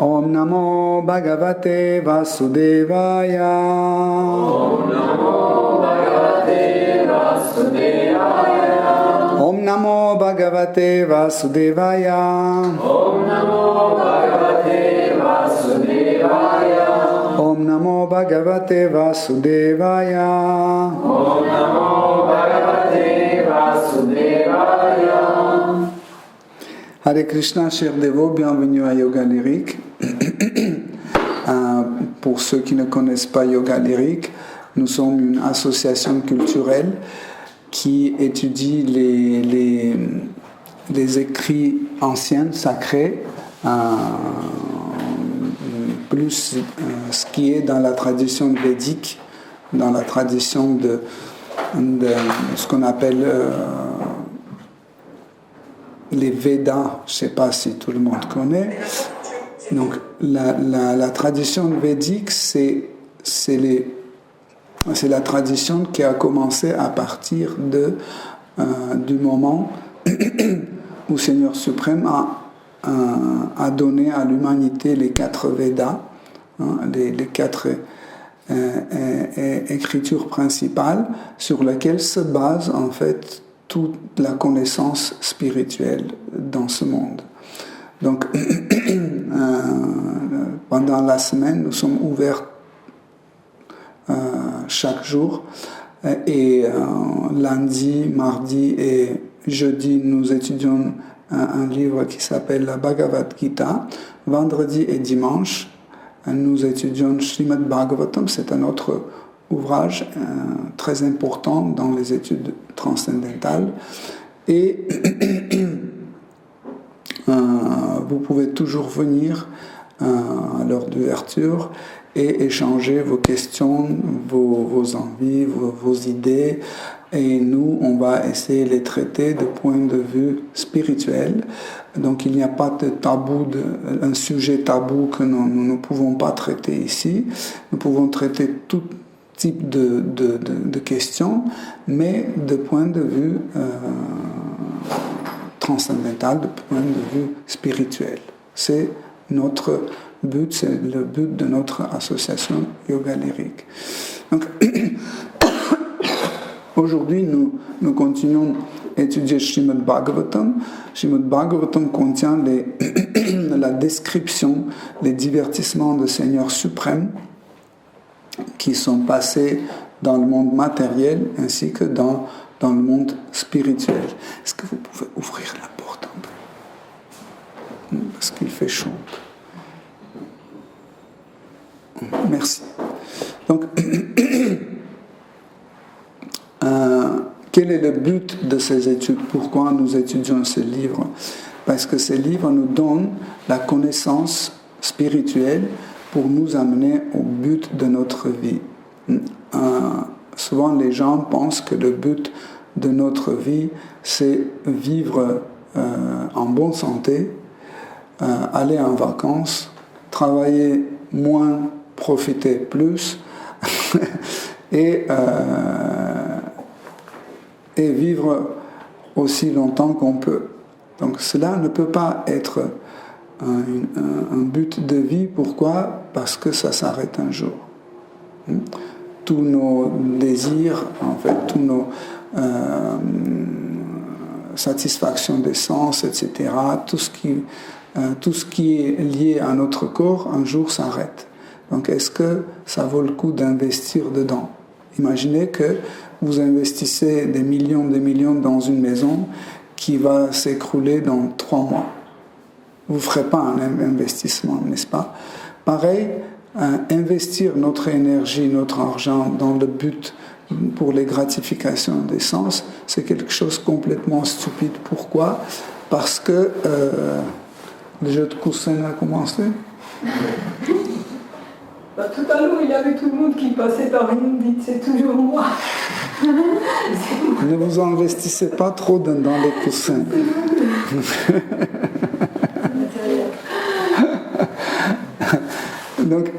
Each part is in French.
Om Namo Bhagavate Vasudevaya. Om Namo Bhagavate Vasudevaya. Om Namo Bhagavate Vasudevaya. Om Namo Bhagavate Vasudevaya. Om Namo Bhagavate Vasudevaya. Om Namo Bhagavate Vasudevaya. Hare Krishna, chers dévots, bienvenue à Yoga Lyrique. Pour ceux qui ne connaissent pas Yoga Lyrique, nous sommes une association culturelle qui étudie les écrits anciens, sacrés, plus ce qui est dans la tradition védique, dans la tradition de ce qu'on appelle les Védas. Je ne sais pas si tout le monde connaît. Donc la tradition védique, c'est la tradition qui a commencé à partir du moment où Seigneur suprême a donné à l'humanité les 4 Védas, les 4 écritures principales sur lesquelles se base en fait toute la connaissance spirituelle dans ce monde. Donc pendant la semaine, nous sommes ouverts chaque jour, et lundi, mardi et jeudi, nous étudions un livre qui s'appelle la Bhagavad Gita. Vendredi et dimanche, nous étudions Srimad Bhagavatam. C'est un autre ouvrage très important dans les études transcendantales. Et vous pouvez toujours venir à l'heure d'ouverture et échanger vos questions, vos envies, vos idées. Et nous, on va essayer de les traiter de point de vue spirituel. Donc il n'y a pas de tabou, un sujet tabou que nous ne pouvons pas traiter ici. Nous pouvons traiter tout type de questions, mais de point de vue transcendantal, de point de vue spirituel. C'est notre but, c'est le but de notre association Yoga Lyrique. Donc, aujourd'hui, nous continuons à étudier Srimad Bhagavatam. Srimad Bhagavatam contient la description, les divertissements de Seigneur suprême qui sont passés dans le monde matériel ainsi que dans le monde spirituel. Est-ce que vous pouvez ouvrir la porte un peu? Parce qu'il fait chaud. Merci. Donc, quel est le but de ces études? Pourquoi nous étudions ce livre? Parce que ces livres nous donnent la connaissance spirituelle pour nous amener au but de notre vie. Souvent, les gens pensent que le but de notre vie, c'est vivre en bonne santé, aller en vacances, travailler moins, profiter plus, et vivre aussi longtemps qu'on peut. Donc cela ne peut pas être un but de vie. Pourquoi? Parce que ça s'arrête un jour. Tous nos désirs, en fait, tous nos satisfactions des sens, etc., tout ce qui est lié à notre corps, un jour s'arrête. Donc est-ce que ça vaut le coup d'investir dedans? Imaginez que vous investissez des millions dans une maison qui va s'écrouler dans 3 mois. Vous ne ferez pas un investissement, n'est-ce pas? Pareil, investir notre énergie, notre argent dans le but pour les gratifications des sens, c'est quelque chose de complètement stupide. Pourquoi? Parce que le jeu de coussin a commencé. Tout à l'heure, il y avait tout le monde qui passait par une, dites, c'est toujours moi. Ne vous investissez pas trop dans les coussins. Donc,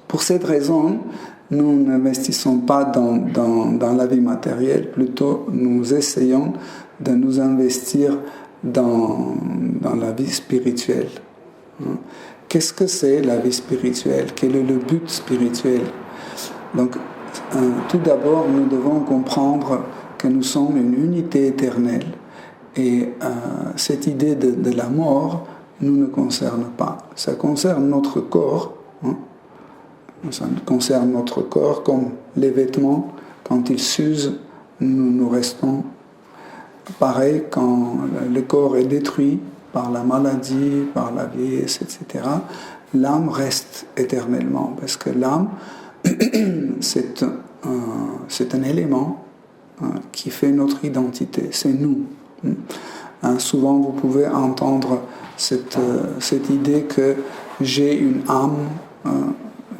pour cette raison, nous n'investissons pas dans la vie matérielle, plutôt nous essayons de nous investir dans la vie spirituelle. Qu'est-ce que c'est la vie spirituelle? Quel est le but spirituel? Donc, tout d'abord, nous devons comprendre que nous sommes une unité éternelle. Et cette idée de la mort nous ne concerne pas. Ça concerne notre corps. Ça concerne notre corps comme les vêtements. Quand ils s'usent, nous restons. Pareil, quand le corps est détruit par la maladie, par la vieillesse, etc., l'âme reste éternellement. Parce que l'âme, c'est un élément qui fait notre identité. C'est nous. Souvent, vous pouvez entendre cette idée que j'ai une âme,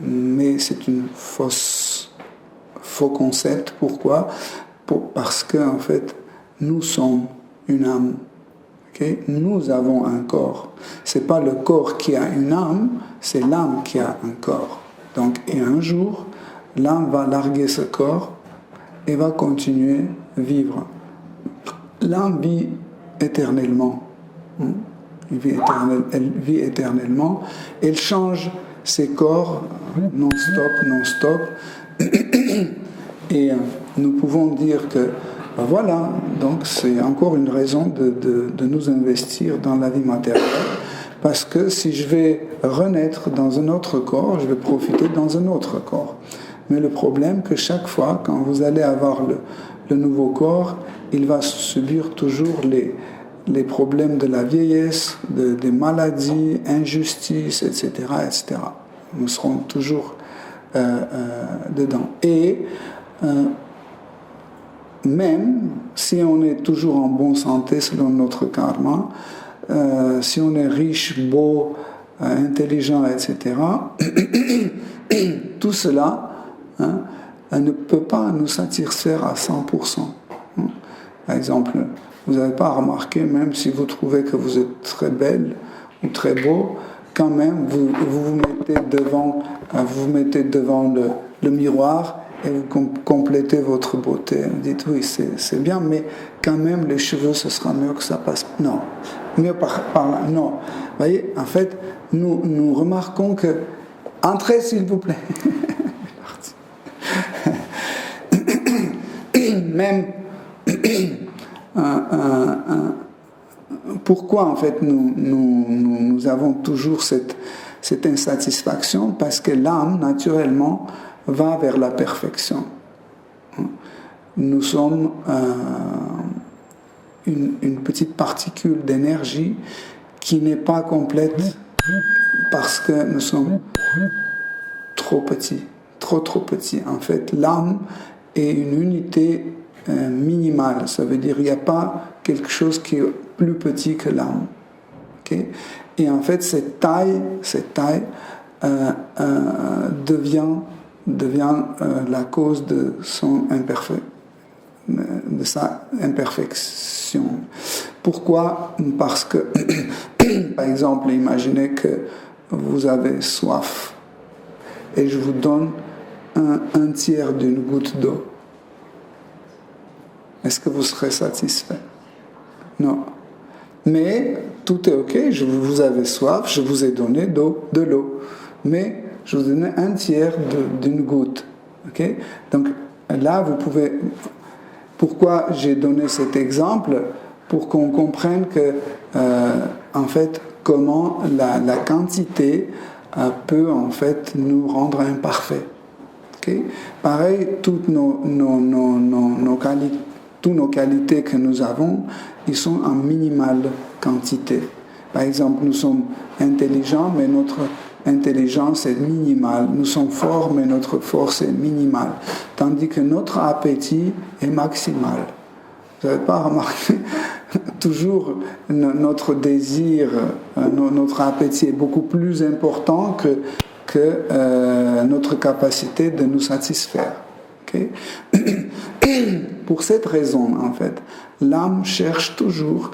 mais c'est un faux concept. Pourquoi? Parce que, en fait, nous sommes une âme. Okay? Nous avons un corps. Ce n'est pas le corps qui a une âme, c'est l'âme qui a un corps. Donc, et un jour, l'âme va larguer ce corps et va continuer à vivre. L'âme vit éternellement. Elle vit éternellement. Elle change ses corps non-stop. Et nous pouvons dire que voilà, donc c'est encore une raison de nous investir dans la vie matérielle. Parce que si je vais renaître dans un autre corps, je vais profiter dans un autre corps. Mais le problème, que chaque fois, quand vous allez avoir le nouveau corps, il va subir toujours les problèmes de la vieillesse, des maladies, injustices, etc., etc. Nous serons toujours dedans. Et même si on est toujours en bonne santé selon notre karma, si on est riche, beau, intelligent, etc., tout cela ne peut pas nous satisfaire à 100%. Par exemple, vous n'avez pas remarqué, même si vous trouvez que vous êtes très belle ou très beau, quand même, vous mettez devant le miroir et vous complétez votre beauté. Vous dites, oui, c'est bien, mais quand même, les cheveux, ce sera mieux que ça passe. Non. Mieux par là. Non. Vous voyez, en fait, nous remarquons que... Entrez, s'il vous plaît. Même... pourquoi, en fait, nous avons toujours cette insatisfaction? Parce que l'âme, naturellement, va vers la perfection. Nous sommes une petite particule d'énergie qui n'est pas complète parce que nous sommes trop petits, trop petits. En fait, l'âme est une unité minimale. Ça veut dire qu'il n'y a pas quelque chose qui est plus petit que l'âme. Okay? Et en fait, cette taille devient la cause de sa imperfection. Pourquoi? Parce que, par exemple, imaginez que vous avez soif et je vous donne un tiers d'une goutte d'eau. Est-ce que vous serez satisfait? Non. Mais tout est ok, vous avez soif, je vous ai donné de l'eau. Mais je vous ai donné un tiers d'une goutte. Okay? Donc là, vous pouvez... Pourquoi j'ai donné cet exemple? Pour qu'on comprenne que, en fait, comment la quantité peut, en fait, nous rendre imparfaits. Okay? Pareil, toutes nos qualités que nous avons, ils sont en minimale quantité. Par exemple, nous sommes intelligents, mais notre intelligence est minimale. Nous sommes forts, mais notre force est minimale. Tandis que notre appétit est maximal. Vous n'avez pas remarqué? Toujours, notre désir, notre appétit est beaucoup plus important que notre capacité de nous satisfaire. Okay? Pour cette raison, en fait, l'âme cherche toujours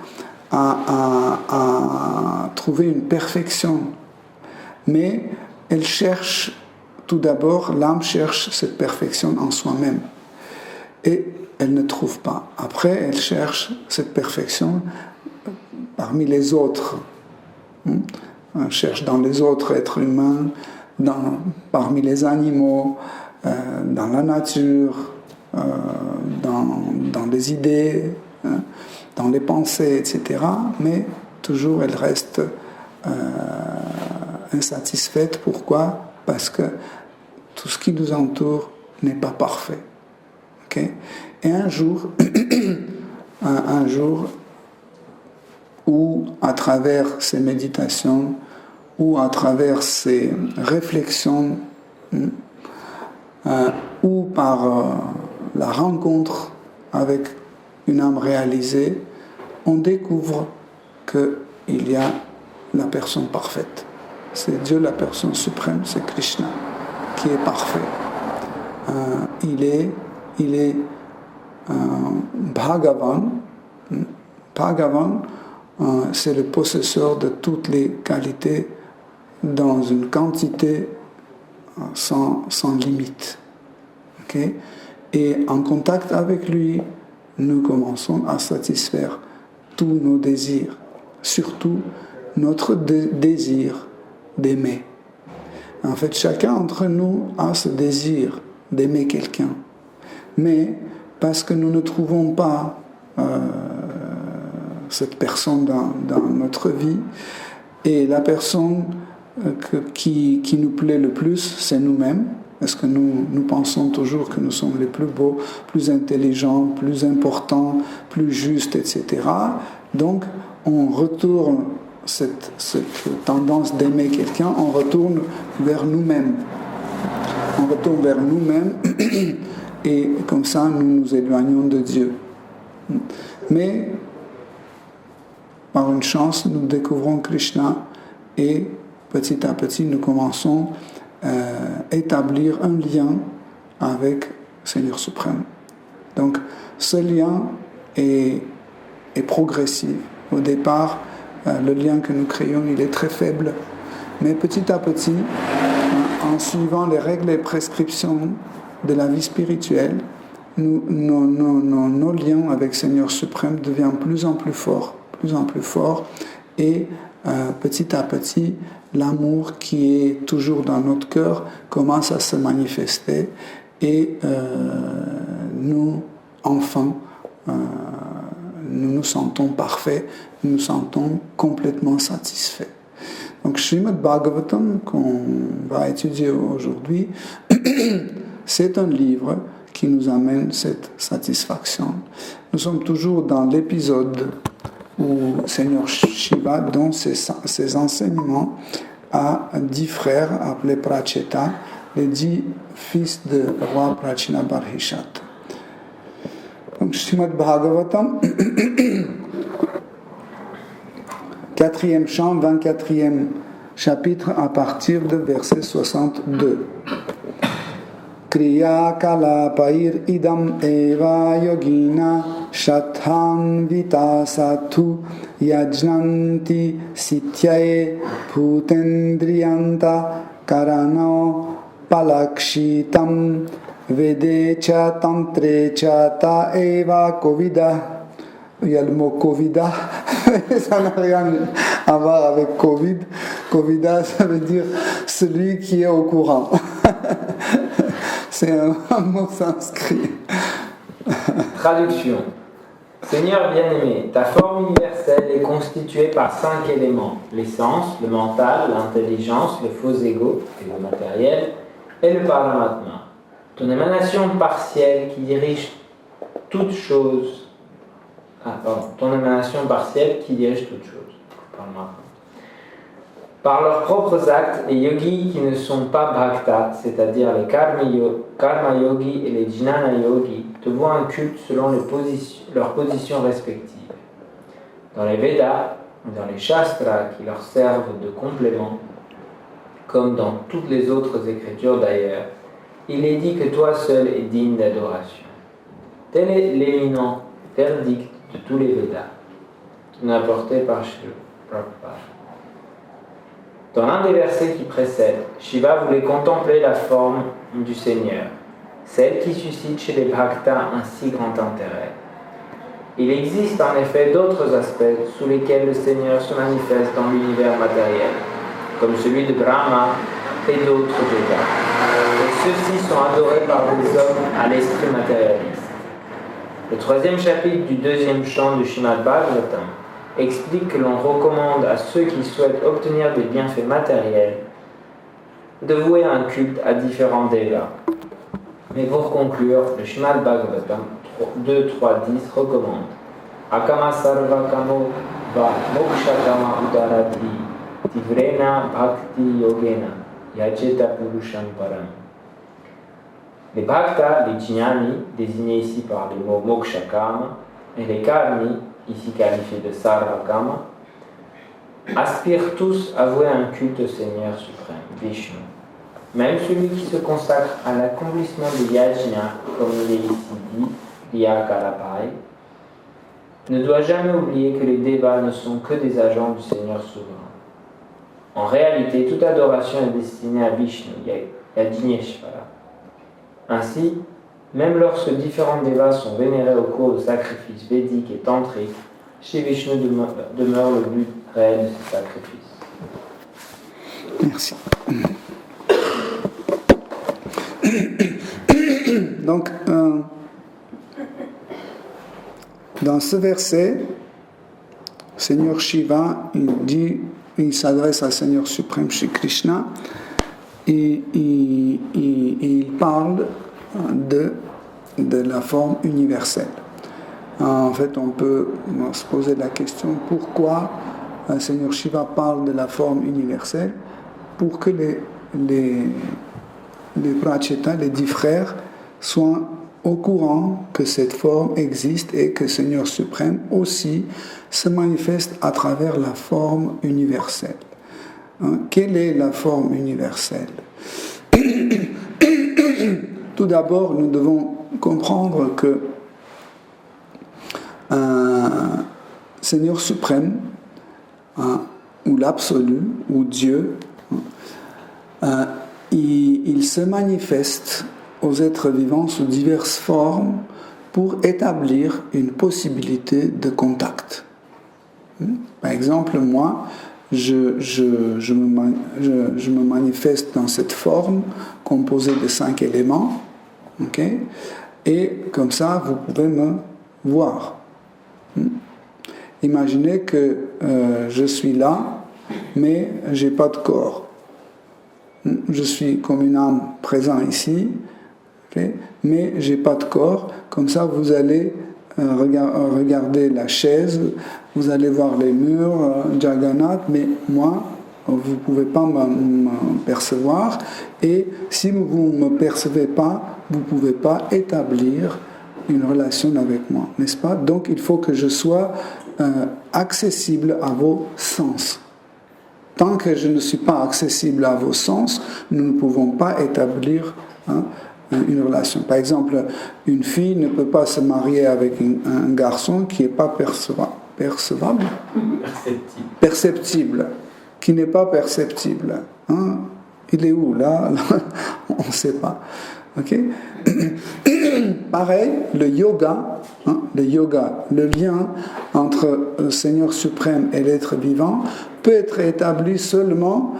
à trouver une perfection. Mais elle cherche, tout d'abord, l'âme cherche cette perfection en soi-même. Et elle ne trouve pas. Après, elle cherche cette perfection parmi les autres. On cherche dans les autres êtres humains, parmi les animaux, dans la nature, dans les idées, dans les pensées, etc. Mais toujours elle reste insatisfaite. Pourquoi? Parce que tout ce qui nous entoure n'est pas parfait. Okay? Et un jour, où à travers ces méditations, ou à travers ces réflexions, ou par la rencontre avec une âme réalisée, on découvre qu'il y a la personne parfaite. C'est Dieu, la personne suprême, c'est Krishna, qui est parfait. Il est Bhagavan. Bhagavan, c'est le possesseur de toutes les qualités dans une quantité sans limite. Okay? Et en contact avec lui, nous commençons à satisfaire tous nos désirs, surtout notre désir d'aimer. En fait, chacun d'entre nous a ce désir d'aimer quelqu'un. Mais parce que nous ne trouvons pas cette personne dans notre vie, et la personne qui nous plaît le plus, c'est nous-mêmes, parce que nous pensons toujours que nous sommes les plus beaux, plus intelligents, plus importants, plus justes, etc. Donc, on retourne cette tendance d'aimer quelqu'un, on retourne vers nous-mêmes. On retourne vers nous-mêmes et comme ça, nous nous éloignons de Dieu. Mais, par une chance, nous découvrons Krishna et petit à petit, nous commençons à établir un lien avec le Seigneur suprême. Donc, ce lien est progressif. Au départ, le lien que nous créons, il est très faible. Mais petit à petit, en suivant les règles et prescriptions de la vie spirituelle, nos liens avec le Seigneur suprême deviennent de plus en plus forts, et petit à petit, l'amour qui est toujours dans notre cœur commence à se manifester, et nous, enfants, nous nous sentons parfaits, nous nous sentons complètement satisfaits. Donc, Srimad Bhagavatam, qu'on va étudier aujourd'hui, c'est un livre qui nous amène cette satisfaction. Nous sommes toujours dans l'épisode où Seigneur Shiva donne ses enseignements à 10 frères appelés Pracheta, les 10 fils de roi Prachina Barhishat. Donc, Srimad Bhagavatam, 4e chant, 24e chapitre, à partir de verset 62. Kriya kalapair idam eva yogina shathan vitasatu yajnanti sityae putendriyanta karano palakshitam vedecha tantrecha ta eva kovida. Il y a le mot Covida, ça n'a rien à voir avec Covid. Covida, ça veut dire celui qui est au courant. C'est un mot sanskrit. Traduction. Seigneur bien-aimé, ta forme universelle est constituée par 5 éléments: l'essence, le mental, l'intelligence, le faux ego et le matériel, et le paramatma. Ton émanation partielle qui dirige toute chose. Ton émanation partielle qui dirige toute chose. Par leurs propres actes, les yogis qui ne sont pas bhakta, c'est-à-dire les karma yogis et les jnana yogis, te voient un culte selon leurs positions respectives. Dans les Védas, dans les Shastras qui leur servent de complément, comme dans toutes les autres écritures d'ailleurs, il est dit que toi seul es digne d'adoration. Tel est l'éminent verdict de tous les Védas, apporté par Srila Prabhupada. Dans l'un des versets qui précèdent, Shiva voulait contempler la forme du Seigneur, celle qui suscite chez les bhaktas un si grand intérêt. Il existe en effet d'autres aspects sous lesquels le Seigneur se manifeste dans l'univers matériel, comme celui de Brahma et d'autres dévas. Et ceux-ci sont adorés par les hommes à l'esprit matérialiste. Le 3e chapitre du 2e chant du Srimad Bhagavatam explique que l'on recommande à ceux qui souhaitent obtenir des bienfaits matériels de vouer un culte à différents devas. Mais pour conclure, le Srimad Bhagavatam 2.3.10 recommande Akama sarva kamo va moksha kama udarati tivrena bhakti yogena yajeta purusham param. Les bhaktas, les jnani, désignés ici par les mots moksha kama, et les karmi, ici qualifiés de sarva kama, aspirent tous à vouer un culte au Seigneur suprême, Vishnu. Même celui qui se consacre à l'accomplissement des yajna, comme il est ici dit, Yakalapai, ne doit jamais oublier que les devas ne sont que des agents du Seigneur souverain. En réalité, toute adoration est destinée à Vishnu, Yajneshvara. Ainsi, même lorsque différents devas sont vénérés au cours de sacrifices védiques et tantriques, chez Vishnu demeure le but réel de ces sacrifices. Merci. Donc, dans ce verset, Seigneur Shiva, il s'adresse à Seigneur suprême Shri Krishna et il parle de la forme universelle. En fait, on peut se poser la question pourquoi Seigneur Shiva parle de la forme universelle, pour que les Prachetas, les 10 frères, soient au courant que cette forme existe et que Seigneur suprême aussi se manifeste à travers la forme universelle. Quelle est la forme universelle? Tout d'abord, nous devons comprendre que Seigneur suprême, ou l'absolu, ou Dieu, il se manifeste aux êtres vivants sous diverses formes pour établir une possibilité de contact. Par exemple, moi, je me manifeste dans cette forme composée de 5 éléments, okay? Et comme ça, vous pouvez me voir. Imaginez que je suis là, mais je n'ai pas de corps. Je suis comme une âme présente ici, okay? Mais je n'ai pas de corps. Comme ça, vous allez regarder la chaise, vous allez voir les murs, Jagannath, mais moi, vous ne pouvez pas me percevoir. Et si vous ne me percevez pas, vous ne pouvez pas établir une relation avec moi, n'est-ce pas? Donc, il faut que je sois accessible à vos sens. Tant que je ne suis pas accessible à vos sens, nous ne pouvons pas établir une relation. Par exemple, une fille ne peut pas se marier avec un garçon qui n'est pas perceptible, qui n'est pas perceptible. Il est où là on ne sait pas. Okay? Pareil, le yoga, le lien entre le Seigneur suprême et l'être vivant peut être établi seulement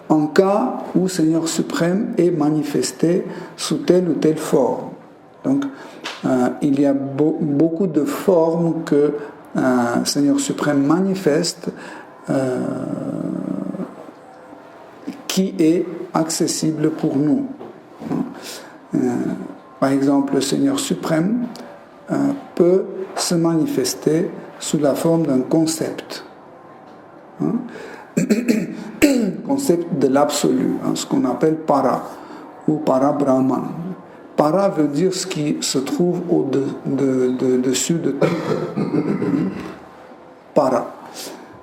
en cas où le Seigneur suprême est manifesté sous telle ou telle forme. Donc, il y a beaucoup de formes que le Seigneur suprême manifeste qui est accessible pour nous. Par exemple, le Seigneur suprême peut se manifester sous la forme d'un concept. Concept de l'absolu, ce qu'on appelle para ou para Brahman. Para veut dire ce qui se trouve au-dessus de tout. Para.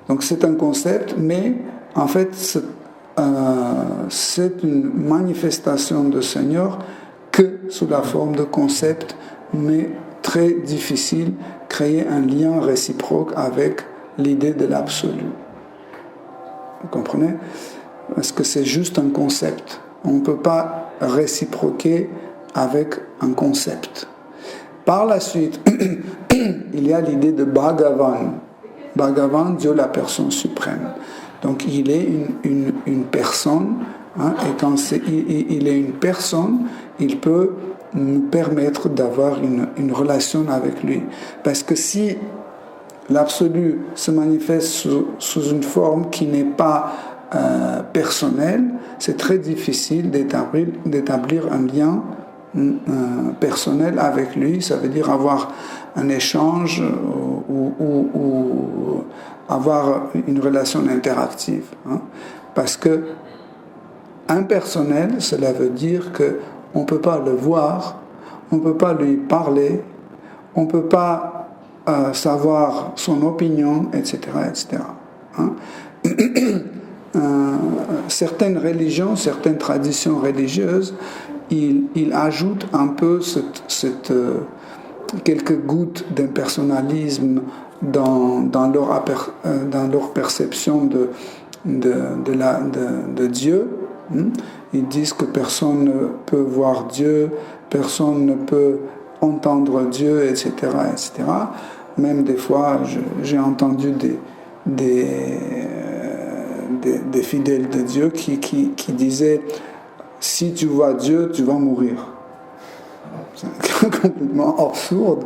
Donc c'est un concept, mais en fait c'est une manifestation de Seigneur que sous la forme de concept, mais très difficile, créer un lien réciproque avec l'idée de l'absolu. Vous comprenez? Parce que c'est juste un concept. On ne peut pas réciproquer avec un concept. Par la suite, il y a l'idée de Bhagavan. Bhagavan, Dieu la personne suprême. Donc il est une personne, hein, et quand il est une personne, il peut nous permettre d'avoir une relation avec lui. Parce que si l'absolu se manifeste sous une forme qui n'est pas personnelle, c'est très difficile d'établir un lien personnel avec lui. Ça veut dire avoir un échange ou avoir une relation interactive. Hein. Parce que impersonnel, cela veut dire qu'on ne peut pas le voir, on ne peut pas lui parler, on ne peut pas savoir son opinion, etc. etc. Hein. Certaines religions, certaines traditions religieuses, ils ajoutent un peu quelques gouttes d'impersonnalisme dans leur perception de Dieu. Ils disent que personne ne peut voir Dieu, personne ne peut entendre Dieu, etc. etc. Même des fois, j'ai entendu des fidèles de Dieu qui disaient « Si tu vois Dieu, tu vas mourir ». C'est complètement absurde,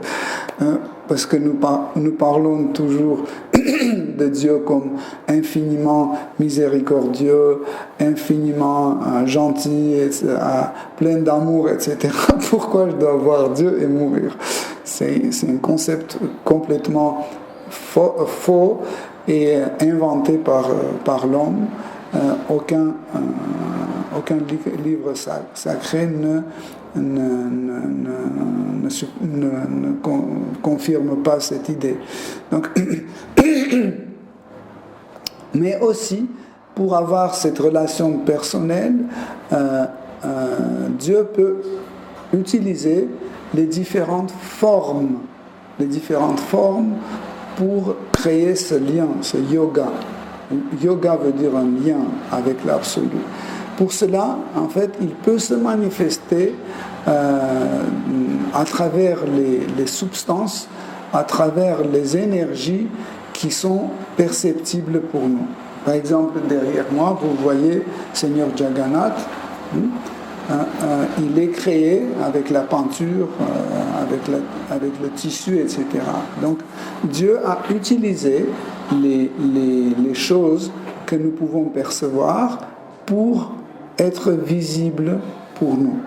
hein, parce que nous parlons toujours de Dieu comme infiniment miséricordieux, infiniment gentil, plein d'amour, etc. Pourquoi je dois voir Dieu et mourir? C'est un concept complètement faux et inventé par l'homme. Aucun livre sacré ne confirme pas cette idée. Donc, mais aussi, pour avoir cette relation personnelle, Dieu peut utiliser les différentes formes pour créer ce lien, ce yoga. Yoga veut dire un lien avec l'absolu. Pour cela, en fait, il peut se manifester à travers les substances, à travers les énergies qui sont perceptibles pour nous. Par exemple, derrière moi, vous voyez Seigneur Jagannath. Il est créé avec la peinture, avec le tissu, etc. Donc, Dieu a utilisé les choses que nous pouvons percevoir pour être visible pour nous.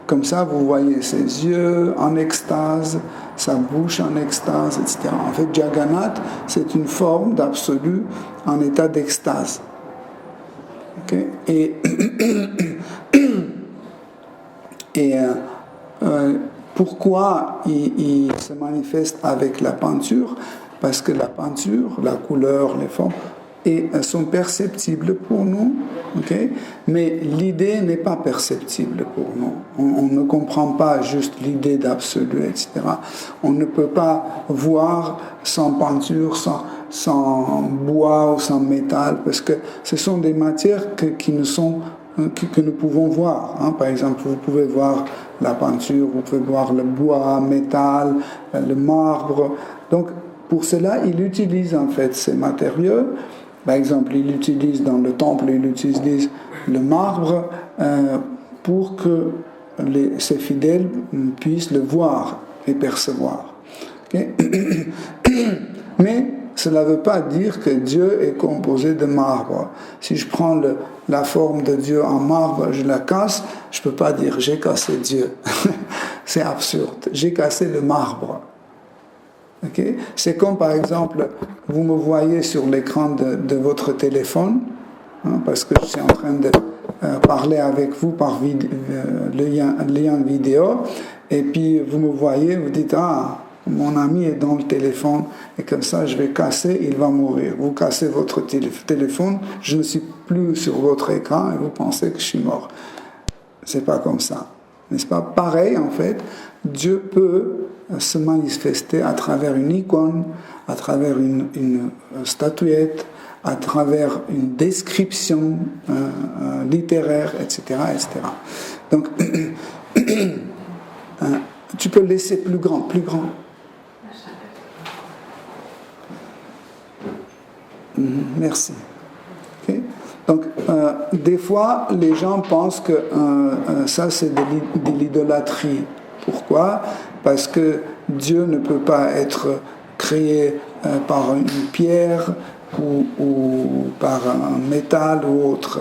Comme ça, vous voyez ses yeux en extase, sa bouche en extase, etc. En fait, Jagannath, c'est une forme d'absolu en état d'extase. Okay? Et pourquoi il se manifeste avec la peinture? Parce que la peinture, la couleur, les formes, sont perceptibles pour nous, okay? Mais l'idée n'est pas perceptible pour nous. On ne comprend pas juste l'idée d'absolu, etc. On ne peut pas voir sans peinture, sans bois ou sans métal, parce que ce sont des matières que nous pouvons voir. Hein. Par exemple, vous pouvez voir la peinture, vous pouvez voir le bois, métal, le marbre. Donc, pour cela, il utilise en fait ces matériaux. Par exemple, il utilise dans le temple, il utilise le marbre pour que ses fidèles puissent le voir et percevoir. Okay? Mais cela ne veut pas dire que Dieu est composé de marbre. Si je prends la forme de Dieu en marbre, je la casse, je ne peux pas dire j'ai cassé Dieu. C'est absurde. J'ai cassé le marbre. Okay? C'est comme par exemple, vous me voyez sur l'écran de votre téléphone, hein, parce que je suis en train de parler avec vous par le lien vidéo, et puis vous me voyez, vous dites ah, mon ami est dans le téléphone, et comme ça je vais casser, il va mourir. Vous cassez votre téléphone, je ne suis plus sur votre écran, et vous pensez que je suis mort. C'est pas comme ça. N'est-ce pas? Pareil, en fait, Dieu peut se manifester à travers une icône, à travers une statuette, à travers une description littéraire, etc., etc. Donc, Tu peux laisser plus grand, plus grand. Merci. Okay. Donc, des fois, les gens pensent que ça, c'est de l'idolâtrie. Pourquoi? Parce que Dieu ne peut pas être créé par une pierre ou par un métal ou autre.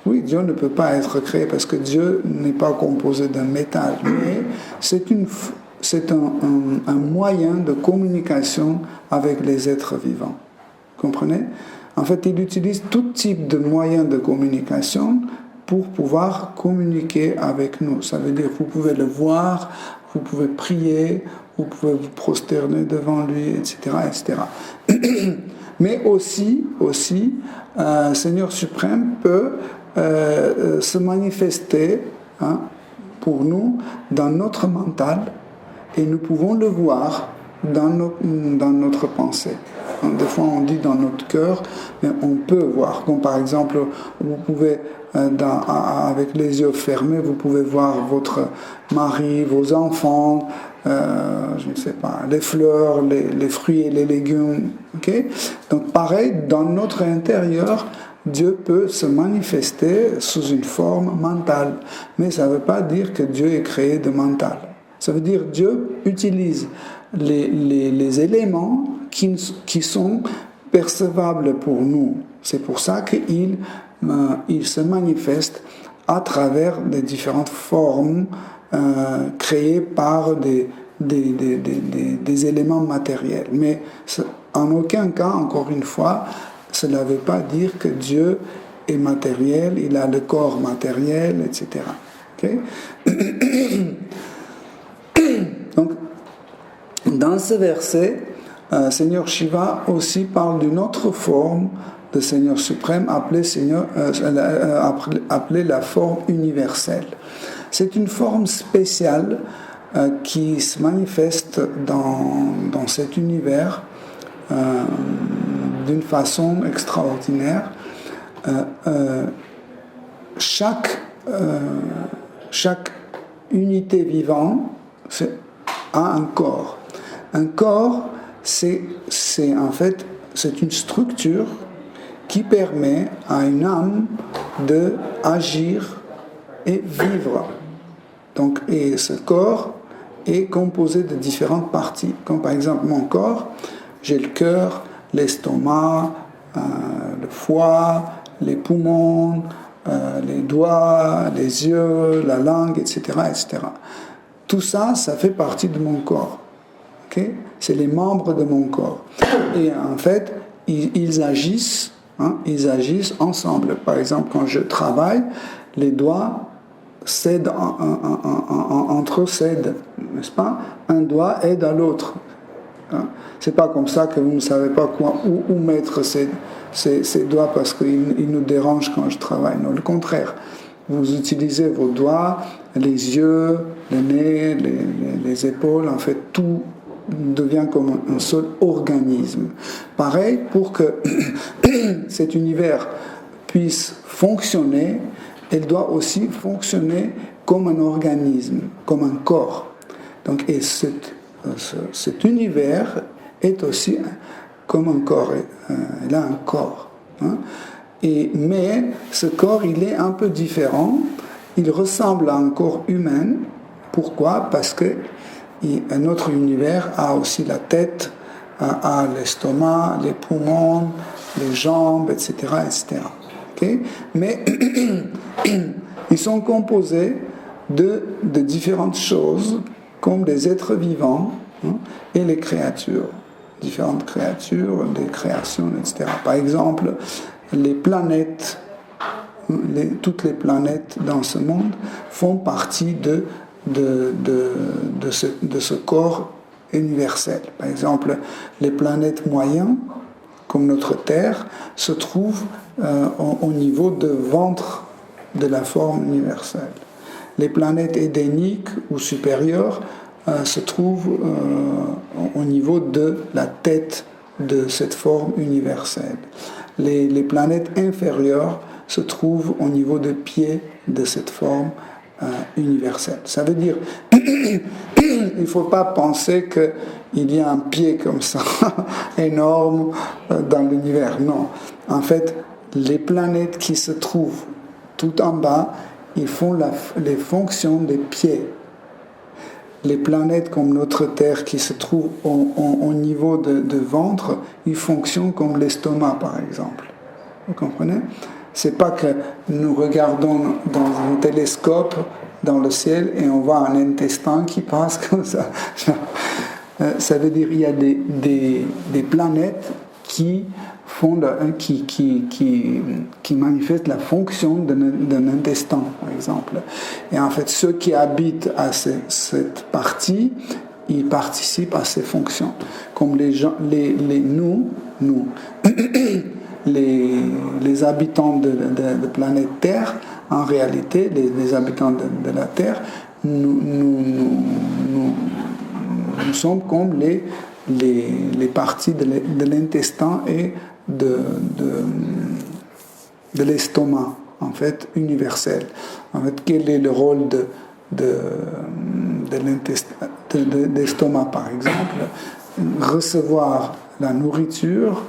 Oui, Dieu ne peut pas être créé parce que Dieu n'est pas composé d'un métal, mais c'est un moyen de communication avec les êtres vivants. Comprenez? En fait, il utilise tout type de moyens de communication pour pouvoir communiquer avec nous. Ça veut dire que vous pouvez le voir, vous pouvez prier, vous pouvez vous prosterner devant lui, etc. etc. Mais aussi, Seigneur suprême peut se manifester pour nous dans notre mental et nous pouvons le voir dans notre pensée. Des fois on dit dans notre cœur, mais on peut voir. Comme par exemple, vous pouvez, avec les yeux fermés, vous pouvez voir votre mari, vos enfants, je ne sais pas, les fleurs, les fruits et les légumes. Okay? Donc pareil, dans notre intérieur, Dieu peut se manifester sous une forme mentale. Mais ça ne veut pas dire que Dieu est créé de mental. Ça veut dire que Dieu utilise les éléments qui sont percevables pour nous. C'est pour ça qu'il se manifeste à travers des différentes formes créées par des éléments matériels. Mais en aucun cas, encore une fois, cela ne veut pas dire que Dieu est matériel, il a le corps matériel, etc. Okay? Donc, dans ce verset, Seigneur Shiva aussi parle d'une autre forme de Seigneur suprême appelée la forme universelle. C'est une forme spéciale qui se manifeste dans cet univers d'une façon extraordinaire. Chaque unité vivante a un corps. Un corps, c'est une structure qui permet à une âme d'agir et vivre. Donc, et ce corps est composé de différentes parties. Comme par exemple mon corps, j'ai le cœur, l'estomac, le foie, les poumons, les doigts, les yeux, la langue, etc., etc. Tout ça, ça fait partie de mon corps. Okay? C'est les membres de mon corps. Et en fait, ils agissent ensemble. Par exemple, quand je travaille, les doigts s'aident entre eux, s'aident, n'est-ce pas? Un doigt aide à l'autre. C'est pas comme ça que vous ne savez pas où mettre ces doigts parce qu'ils nous dérangent quand je travaille. Non, le contraire. Vous utilisez vos doigts, les yeux, le nez, les épaules, en fait, tout devient comme un seul organisme. Pareil, pour que cet univers puisse fonctionner, il doit aussi fonctionner comme un organisme, comme un corps. Donc, et cet univers est aussi comme un corps. Il a un corps. Mais ce corps, il est un peu différent. Il ressemble à un corps humain. Pourquoi? Parce que notre univers a aussi la tête, a l'estomac, les poumons, les jambes, etc. etc. Okay? Mais ils sont composés de différentes choses, comme des êtres vivants et les créatures. Différentes créatures, des créations, etc. Par exemple, les planètes, toutes les planètes dans ce monde font partie de ce corps universel. Par exemple, les planètes moyennes, comme notre Terre, se trouvent au niveau de ventre de la forme universelle. Les planètes édéniques ou supérieures se trouvent au niveau de la tête de cette forme universelle. Les planètes inférieures se trouvent au niveau des pieds de cette forme universelle. Ça veut dire il ne faut pas penser qu'il y a un pied comme ça, énorme, dans l'univers. Non. En fait, les planètes qui se trouvent tout en bas, ils font les fonctions des pieds. Les planètes comme notre Terre qui se trouvent au niveau de ventre, ils fonctionnent comme l'estomac, par exemple. Vous comprenez? C'est pas que nous regardons dans un télescope dans le ciel et on voit un intestin qui passe comme ça. Ça veut dire qu'il y a des planètes qui manifestent la fonction d'un intestin, par exemple. Et en fait, ceux qui habitent à cette partie, ils participent à ces fonctions. Comme nous, les habitants de planète Terre, en réalité, les habitants de la Terre, nous sommes comme les parties de l'intestin et de l'estomac, en fait, universel. En fait, quel est le rôle de l'estomac, par exemple? Recevoir la nourriture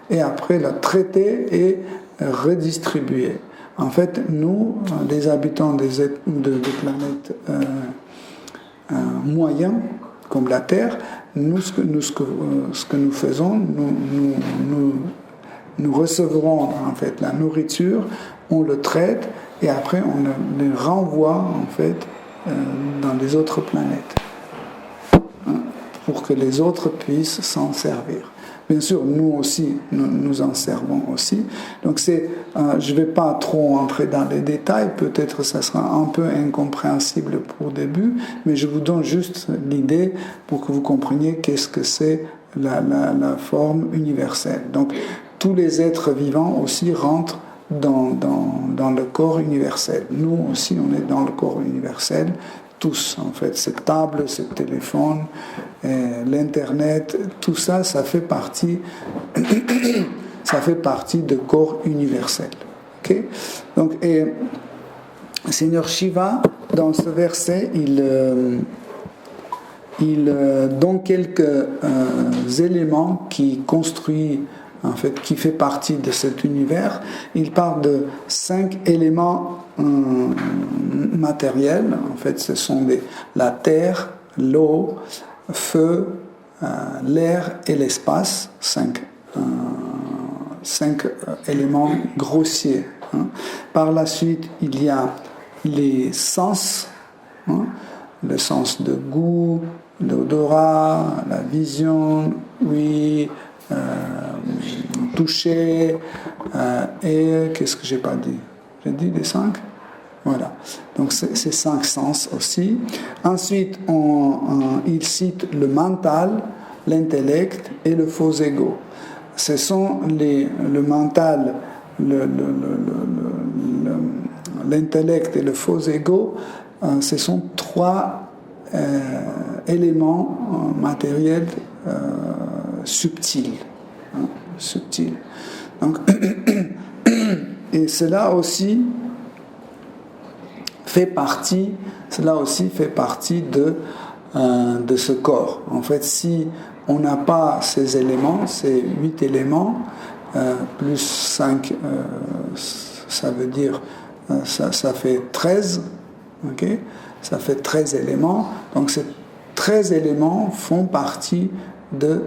et après la traiter et redistribuer. En fait, nous, les habitants de planètes moyennes, comme la Terre, ce que nous faisons, nous recevrons en fait la nourriture, on le traite et après on le renvoie en fait dans les autres planètes, pour que les autres puissent s'en servir. Bien sûr, nous aussi, nous en servons aussi. Donc je ne vais pas trop entrer dans les détails, peut-être ça sera un peu incompréhensible pour le début, mais je vous donne juste l'idée pour que vous compreniez qu'est-ce que c'est la forme universelle. Donc tous les êtres vivants aussi rentrent dans le corps universel. Nous aussi, on est dans le corps universel. Tous, en fait, cette table, ce téléphone, l'internet, tout ça, ça fait partie de corps universel. Okay? Donc, et Seigneur Shiva, dans ce verset, il donne quelques éléments qui construisent, en fait, qui fait partie de cet univers. Il parle de 5 éléments matériels. En fait, ce sont la terre, l'eau, feu, l'air et l'espace. 5 éléments grossiers. Par la suite, il y a les sens, le sens de goût, l'odorat, la vision, oui, toucher, et qu'est-ce que j'ai pas dit? J'ai dit les 5? Voilà. Donc c'est 5 sens aussi. Ensuite, il cite le mental, l'intellect et le faux ego. Ce sont le mental, l'intellect et le faux ego. Ce sont 3 éléments matériels subtils. Donc, et cela aussi fait partie de ce corps. En fait, si on n'a pas ces éléments, ces 8 éléments, plus 5, ça veut dire, ça fait 13, okay? Ça fait 13 éléments. Donc ces 13 éléments font partie de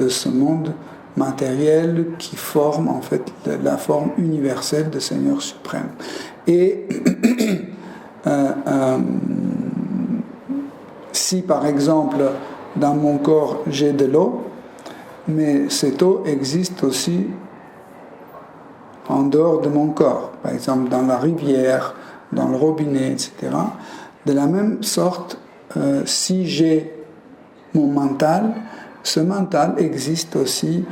ce monde matériel qui forme en fait la forme universelle de Seigneur suprême. Et si par exemple dans mon corps j'ai de l'eau, mais cette eau existe aussi en dehors de mon corps, par exemple dans la rivière, dans le robinet, etc. De la même sorte, si j'ai mon mental, ce mental existe aussi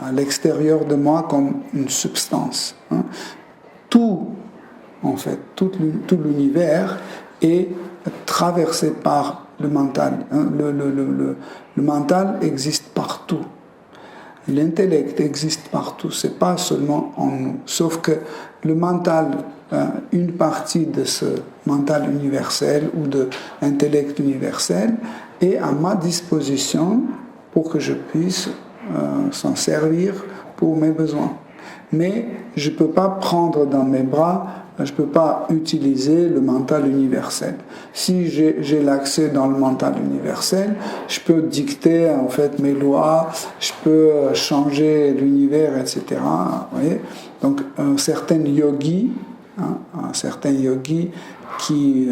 à l'extérieur de moi comme une substance. Tout, en fait, tout l'univers est traversé par le mental. Le mental existe partout. l'intellect existe partout, c'est pas seulement en nous. Sauf que le mental, une partie de ce mental universel ou de l'intellect universel est à ma disposition pour que je puisse s'en servir pour mes besoins. Mais je ne peux pas prendre dans mes bras, je ne peux pas utiliser le mental universel. Si j'ai l'accès dans le mental universel, je peux dicter en fait mes lois, je peux changer l'univers, etc. Vous voyez. Donc certains yogis qui,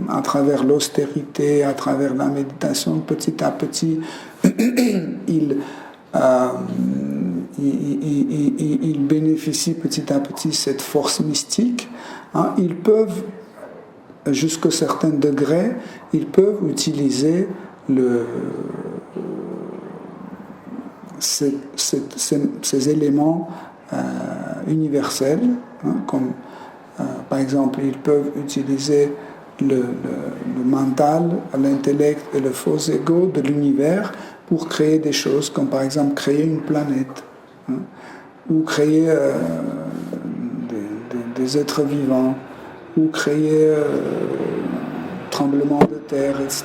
à travers l'austérité, à travers la méditation, petit à petit, ils bénéficient petit à petit de cette force mystique. Ils peuvent, jusqu'à certains degrés, ils peuvent utiliser ces éléments universels, comme par exemple, ils peuvent utiliser le mental, l'intellect et le faux ego de l'univers pour créer des choses, comme par exemple créer une planète, ou créer des êtres vivants, ou créer tremblement de terre, etc.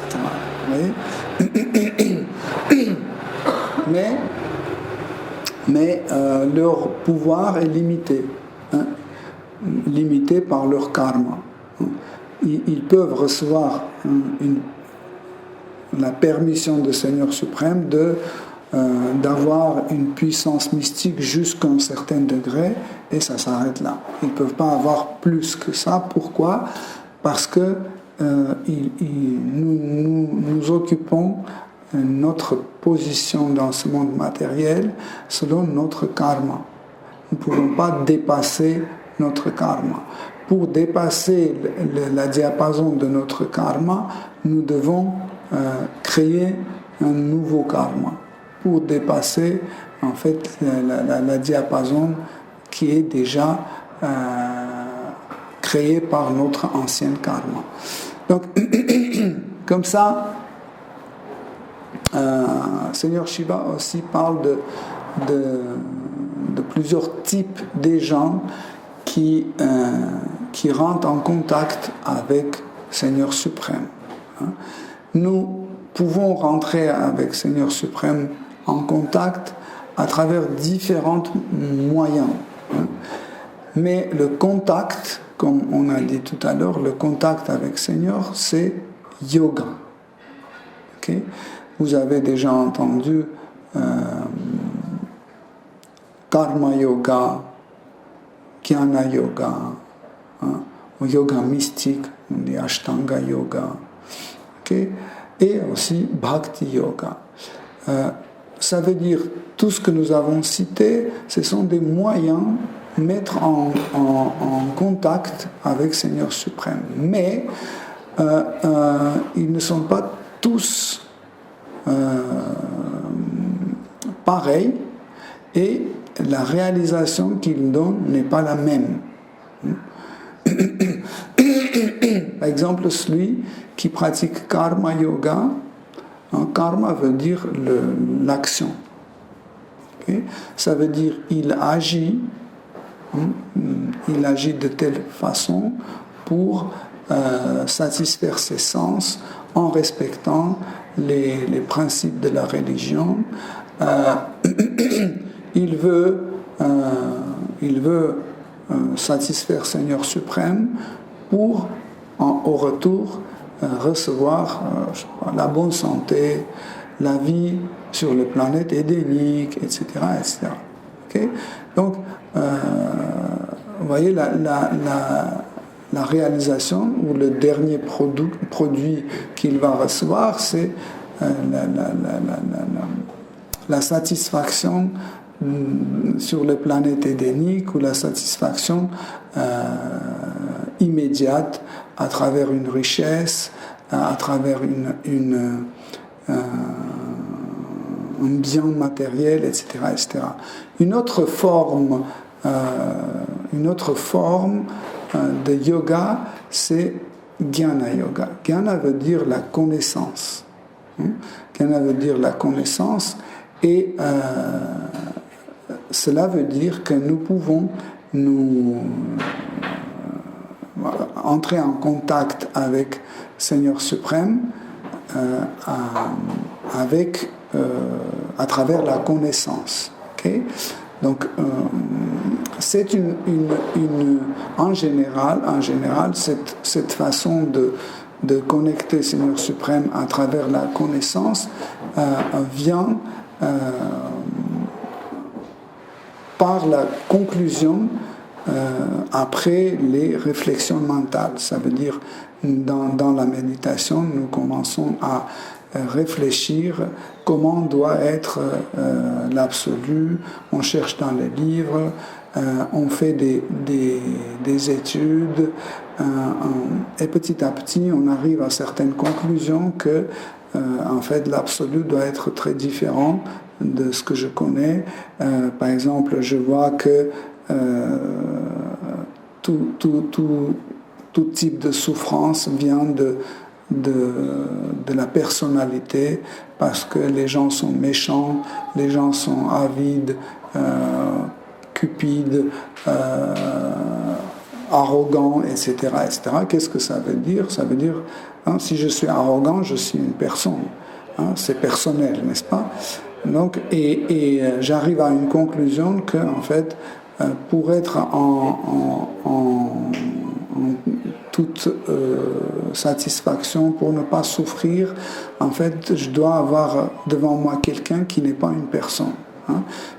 Mais leur pouvoir est limité. Limités par leur karma. Ils peuvent recevoir la permission du Seigneur suprême d'avoir une puissance mystique jusqu'à un certain degré et ça s'arrête là. Ils ne peuvent pas avoir plus que ça. Pourquoi ? Parce que nous occupons notre position dans ce monde matériel selon notre karma. Nous ne pouvons pas dépasser notre karma. Pour dépasser la diapason de notre karma, nous devons créer un nouveau karma. Pour dépasser en fait la diapason qui est déjà créée par notre ancien karma. Donc, comme ça, Seigneur Shiva aussi parle de plusieurs types de gens qui rentrent en contact avec Seigneur suprême. Nous pouvons rentrer avec Seigneur suprême en contact à travers différents moyens. Mais le contact, comme on a dit tout à l'heure, le contact avec Seigneur, c'est yoga. Okay? Vous avez déjà entendu karma yoga, jnana yoga, yoga mystique, on dit ashtanga yoga, okay? Et aussi bhakti yoga. Ça veut dire tout ce que nous avons cité, ce sont des moyens de mettre en contact avec Seigneur suprême. Mais ils ne sont pas tous pareils et la réalisation qu'ils donnent n'est pas la même. Par exemple, celui qui pratique karma yoga, karma veut dire l'action. Okay? Ça veut dire il agit de telle façon pour satisfaire ses sens en respectant les principes de la religion. Il veut satisfaire Seigneur suprême pour, au retour, recevoir la bonne santé, la vie sur les planètes édéniques, etc. etc. Okay? Donc, vous voyez, la réalisation ou le dernier produit qu'il va recevoir, c'est la satisfaction sur les planètes édéniques ou la satisfaction immédiate à travers une richesse, à travers un bien matériel, etc., etc. Une autre forme de yoga, c'est jnana yoga. Jnana veut dire la connaissance. Jnana veut dire la connaissance et cela veut dire que nous pouvons nous entrer en contact avec Seigneur suprême à travers la connaissance. Okay? Donc, c'est en général, cette façon de connecter Seigneur suprême à travers la connaissance vient par la conclusion après les réflexions mentales. Ça veut dire, dans la méditation, nous commençons à réfléchir comment doit être l'absolu. On cherche dans les livres, on fait des études, et petit à petit, on arrive à certaines conclusions que, en fait, l'absolu doit être très différent de ce que je connais. Par exemple, je vois que tout type de souffrance vient de la personnalité, parce que les gens sont méchants, les gens sont avides, cupides, arrogants, etc., etc. Qu'est-ce que ça veut dire? Ça veut dire, si je suis arrogant, je suis une personne. C'est personnel, n'est-ce pas? Donc, et j'arrive à une conclusion que, en fait, pour être en toute satisfaction, pour ne pas souffrir, en fait, je dois avoir devant moi quelqu'un qui n'est pas une personne.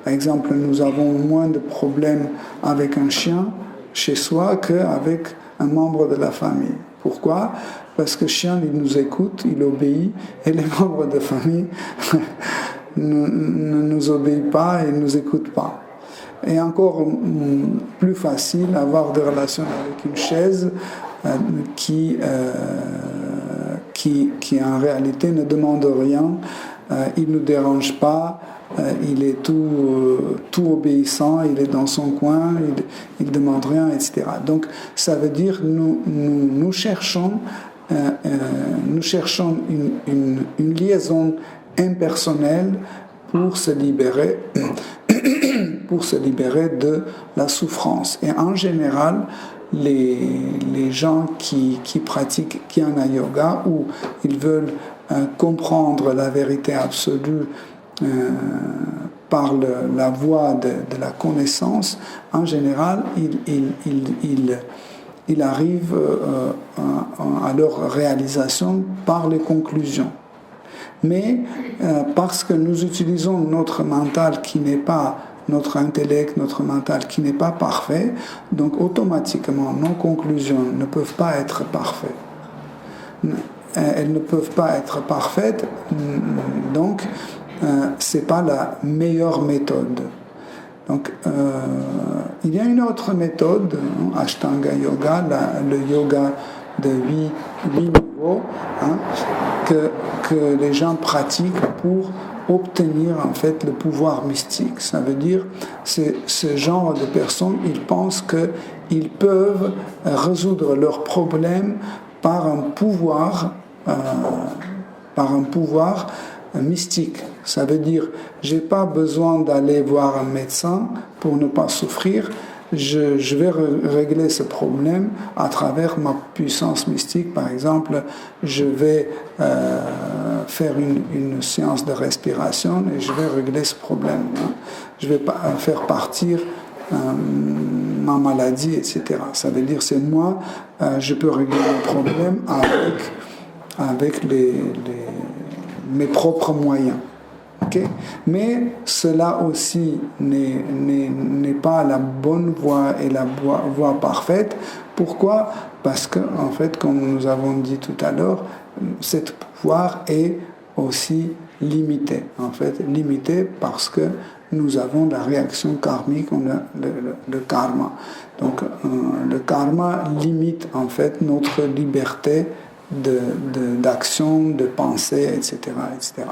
Par exemple, nous avons moins de problèmes avec un chien chez soi qu'avec un membre de la famille. Pourquoi? Parce que le chien, il nous écoute, il obéit, et les membres de famille ne nous obéissent pas et ne nous écoutent pas. Et encore plus facile avoir des relations avec une chaise qui en réalité ne demande rien, il ne nous dérange pas, il est tout obéissant, il est dans son coin, il ne demande rien, etc. Donc ça veut dire nous cherchons une liaison impersonnelle pour se libérer de la souffrance. Et en général, les gens qui pratiquent Jnana Yoga, ou ils veulent comprendre la vérité absolue par la voie de la connaissance, en général, ils arrivent à leur réalisation par les conclusions. Mais parce que nous utilisons notre mental qui n'est pas, notre intellect, notre mental qui n'est pas parfait, donc automatiquement nos conclusions ne peuvent pas être parfaites. Elles ne peuvent pas être parfaites, donc ce n'est pas la meilleure méthode. Donc il y a une autre méthode, Ashtanga Yoga, le yoga de 8 niveaux, que les gens pratiquent pour obtenir en fait le pouvoir mystique. Ça veut dire, c'est ce genre de personnes, ils pensent qu'ils peuvent résoudre leurs problèmes par un pouvoir mystique. Ça veut dire, j'ai pas besoin d'aller voir un médecin pour ne pas souffrir. Je vais régler ce problème à travers ma puissance mystique. Par exemple, je vais faire une séance de respiration et je vais régler ce problème. Je vais faire partir ma maladie, etc. Ça veut dire, c'est moi, je peux régler le problème avec mes propres moyens. Okay? Mais cela aussi n'est pas la bonne voie et la voie parfaite. Pourquoi? Parce que, en fait, comme nous avons dit tout à l'heure, cet pouvoir est aussi limité. En fait, limité parce que nous avons la réaction karmique, on a le karma. Donc, le karma limite, en fait, notre liberté d'action, de pensée, etc., etc.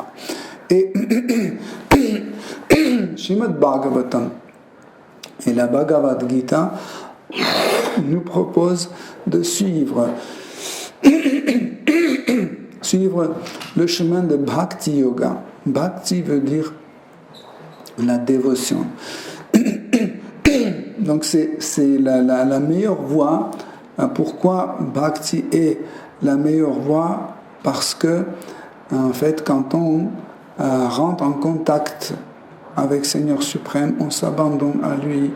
Et Srimad Bhagavatam et la Bhagavad Gita nous proposent de suivre le chemin de Bhakti Yoga. Bhakti veut dire la dévotion. Donc c'est la meilleure voie. Pourquoi Bhakti est la meilleure voie? Parce que, en fait, quand on rentre en contact avec Seigneur suprême, on s'abandonne à lui,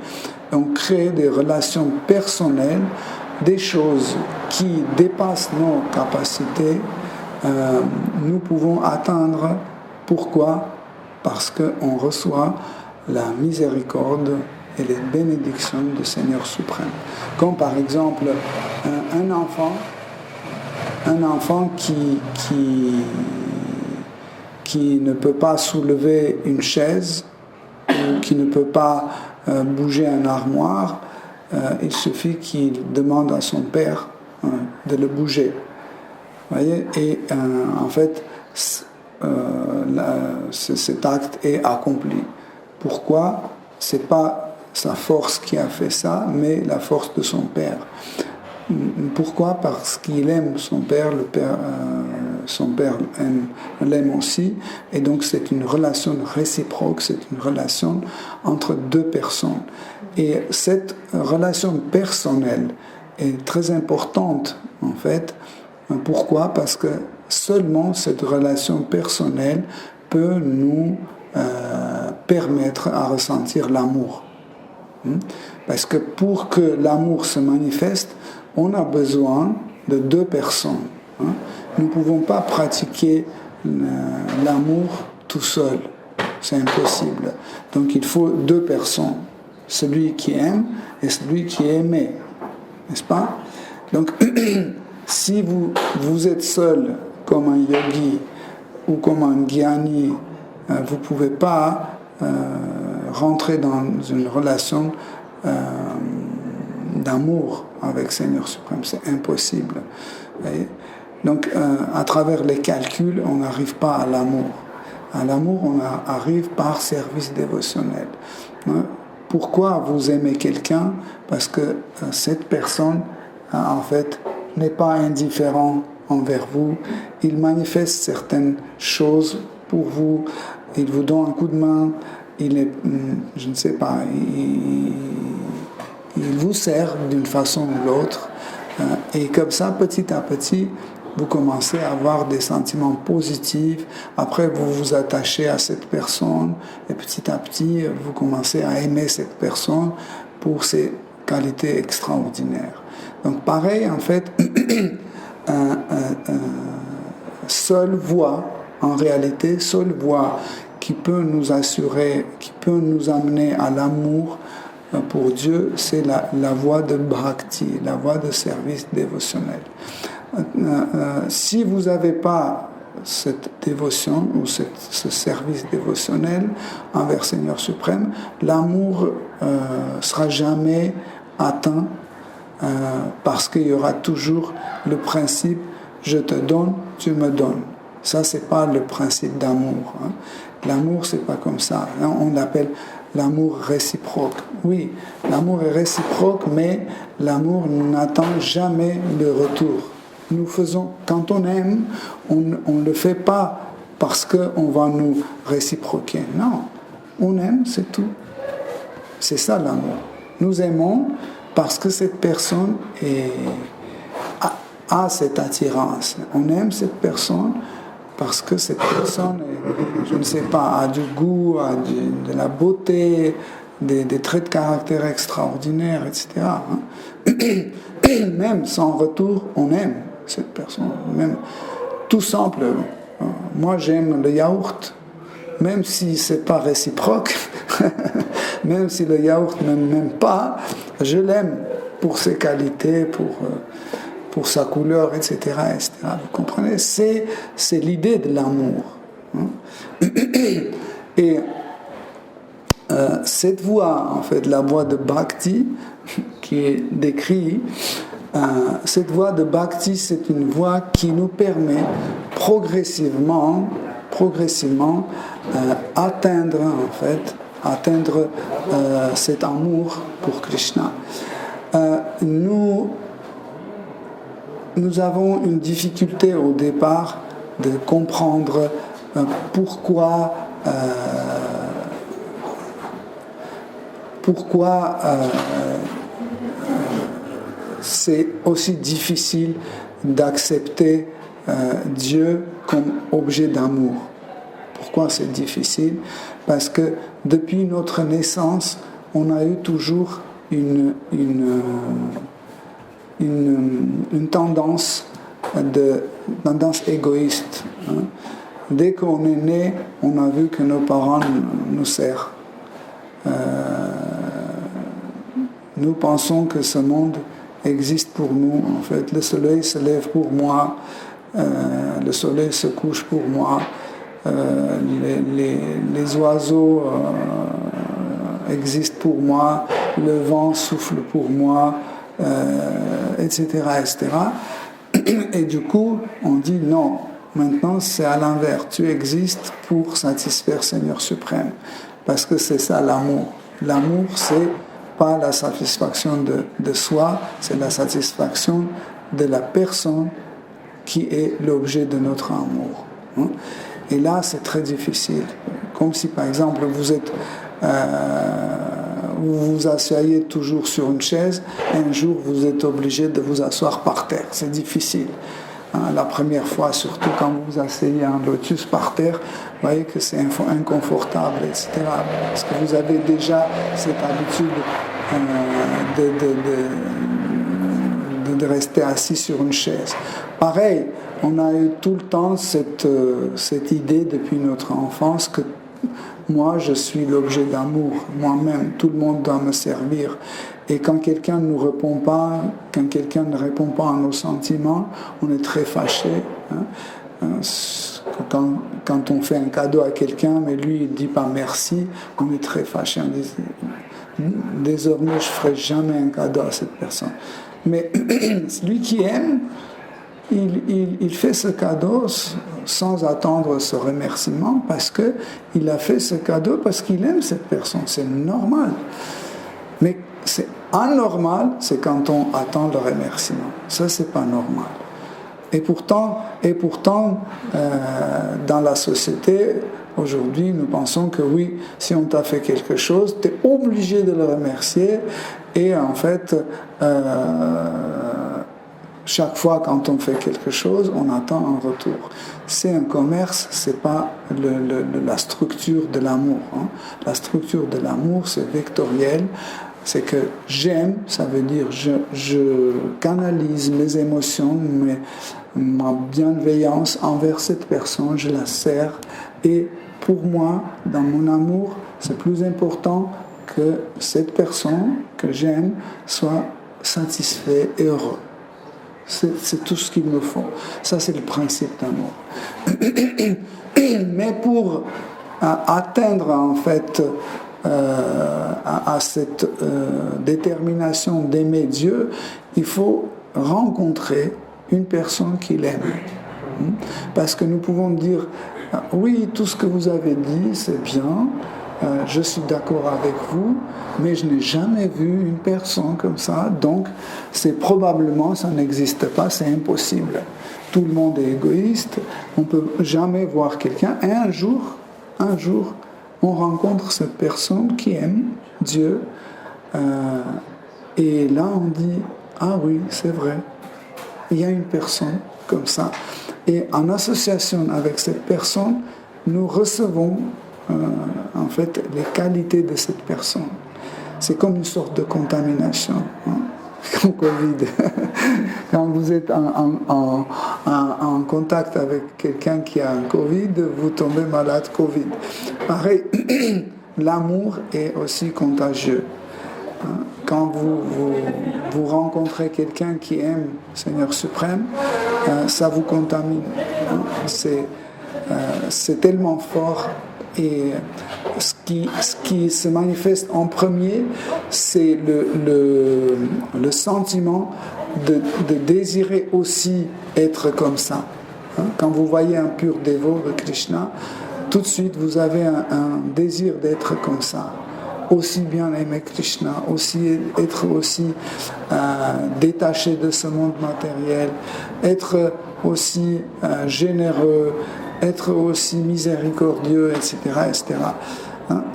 on crée des relations personnelles, des choses qui dépassent nos capacités, nous pouvons atteindre. Pourquoi? Parce qu'on reçoit la miséricorde et les bénédictions du Seigneur suprême. Comme par exemple un enfant qui ne peut pas soulever une chaise, ou qui ne peut pas bouger un armoire, il suffit qu'il demande à son père de le bouger. Vous voyez? Et en fait, cet acte est accompli. Pourquoi? C'est pas sa force qui a fait ça, mais la force de son père. Pourquoi? Parce qu'il aime son père, son père l'aime aussi, et donc c'est une relation réciproque, c'est une relation entre deux personnes. Et cette relation personnelle est très importante, en fait. Pourquoi? Parce que seulement cette relation personnelle peut nous permettre à ressentir l'amour. Parce que pour que l'amour se manifeste, on a besoin de deux personnes. Nous ne pouvons pas pratiquer l'amour tout seul. C'est impossible. Donc il faut deux personnes. Celui qui aime et celui qui est aimé. N'est-ce pas? Donc si vous êtes seul comme un yogi ou comme un gyani, vous ne pouvez pas rentrer dans une relation d'amour avec Seigneur suprême. C'est impossible. Voyez? Donc, à travers les calculs, on n'arrive pas à l'amour. À l'amour, on arrive par service dévotionnel. Pourquoi vous aimez quelqu'un? Parce que cette personne, en fait, n'est pas indifférent envers vous. Il manifeste certaines choses pour vous. Il vous donne un coup de main. Il est, je ne sais pas, il vous sert d'une façon ou l'autre. Et comme ça, petit à petit, vous commencez à avoir des sentiments positifs. Après, vous vous attachez à cette personne. Et petit à petit, vous commencez à aimer cette personne pour ses qualités extraordinaires. Donc pareil, en fait, seule voie, en réalité, seule voie qui peut nous assurer, qui peut nous amener à l'amour pour Dieu, c'est la voie de bhakti, la voie de service dévotionnel. Si vous n'avez pas cette dévotion ou ce service dévotionnel envers Seigneur suprême, l'amour sera jamais atteint parce qu'il y aura toujours le principe je te donne, tu me donnes. Ça, c'est pas le principe d'amour. L'amour, c'est pas comme ça. On l'appelle l'amour réciproque. Oui, l'amour est réciproque, mais l'amour n'attend jamais le retour. Nous faisons, quand on aime, on ne le fait pas parce qu'on va nous réciproquer. Non, on aime, c'est tout. C'est ça l'amour. Nous aimons parce que cette personne a cette attirance. On aime cette personne parce que cette personne, je ne sais pas, a du goût, a de la beauté, des traits de caractère extraordinaires, etc. Même sans retour, on aime cette personne. Même tout simple. Moi, j'aime le yaourt, même si c'est pas réciproque, même si le yaourt ne m'aime pas, je l'aime pour ses qualités, pour sa couleur, etc., etc. Vous comprenez? C'est l'idée de l'amour. Et cette voie, en fait, la voie de Bhakti, qui est décrite, cette voie de Bhakti, c'est une voie qui nous permet progressivement atteindre cet amour pour Krishna. Nous avons une difficulté au départ de comprendre pourquoi pourquoi c'est aussi difficile d'accepter Dieu comme objet d'amour. Pourquoi c'est difficile? Parce que depuis notre naissance, on a eu toujours une tendance égoïste. Hein. Dès qu'on est né, on a vu que nos parents nous servent. Nous pensons que ce monde existe pour nous. En fait, le soleil se lève pour moi, le soleil se couche pour moi, les oiseaux existent pour moi, le vent souffle pour moi, etc., etc. Et du coup, on dit non, maintenant c'est à l'inverse, tu existes pour satisfaire Seigneur suprême, parce que c'est ça l'amour. L'amour, c'est pas la satisfaction de soi, c'est la satisfaction de la personne qui est l'objet de notre amour. Et là, c'est très difficile. Comme si, par exemple, vous vous asseyez toujours sur une chaise, et un jour, vous êtes obligé de vous asseoir par terre. C'est difficile. La première fois, surtout quand vous vous asseyez en lotus par terre, vous voyez que c'est inconfortable, etc. Parce que vous avez déjà cette habitude de rester assis sur une chaise. Pareil, on a eu tout le temps cette idée depuis notre enfance que moi, je suis l'objet d'amour, moi-même, tout le monde doit me servir. Et quand quelqu'un ne nous répond pas, quand quelqu'un ne répond pas à nos sentiments, on est très fâché. Quand on fait un cadeau à quelqu'un, mais lui, il ne dit pas merci, on est très fâché. On dit, désormais, je ne ferai jamais un cadeau à cette personne. Mais celui qui aime, il fait ce cadeau sans attendre ce remerciement, parce qu'il a fait ce cadeau parce qu'il aime cette personne. C'est normal. Mais c'est anormal, c'est quand on attend le remerciement. Ça, c'est pas normal. Et pourtant, dans la société, aujourd'hui, nous pensons que oui, si on t'a fait quelque chose, tu es obligé de le remercier. Et en fait, chaque fois quand on fait quelque chose, on attend un retour. C'est un commerce, c'est pas la structure de l'amour. La structure de l'amour, c'est vectoriel. C'est que j'aime, ça veut dire je canalise mes émotions, ma bienveillance envers cette personne, je la sers. Et pour moi, dans mon amour, c'est plus important que cette personne que j'aime soit satisfaite et heureux. C'est tout ce qu'il me faut. Ça, c'est le principe d'amour. Mais pour atteindre, en fait, à cette détermination d'aimer Dieu, il faut rencontrer une personne qu'il aime. Parce que nous pouvons dire, oui, tout ce que vous avez dit, c'est bien, je suis d'accord avec vous, mais je n'ai jamais vu une personne comme ça, donc c'est probablement, ça n'existe pas, c'est impossible. Tout le monde est égoïste, on ne peut jamais voir quelqu'un, et un jour, on rencontre cette personne qui aime Dieu, et là on dit, ah oui, c'est vrai, il y a une personne comme ça. Et en association avec cette personne, nous recevons en fait les qualités de cette personne. C'est comme une sorte de contamination, comme Covid. Quand vous êtes en contact avec quelqu'un qui a un Covid, vous tombez malade Covid. Pareil, l'amour est aussi contagieux. Quand vous rencontrez quelqu'un qui aime Seigneur suprême, ça vous contamine. C'est tellement fort. Et ce qui se manifeste en premier, c'est le sentiment de désirer aussi être comme ça. Quand vous voyez un pur dévot de Krishna, tout de suite vous avez un désir d'être comme ça. Aussi bien aimer Krishna, être aussi détaché de ce monde matériel, être aussi généreux, être aussi miséricordieux, etc. etc.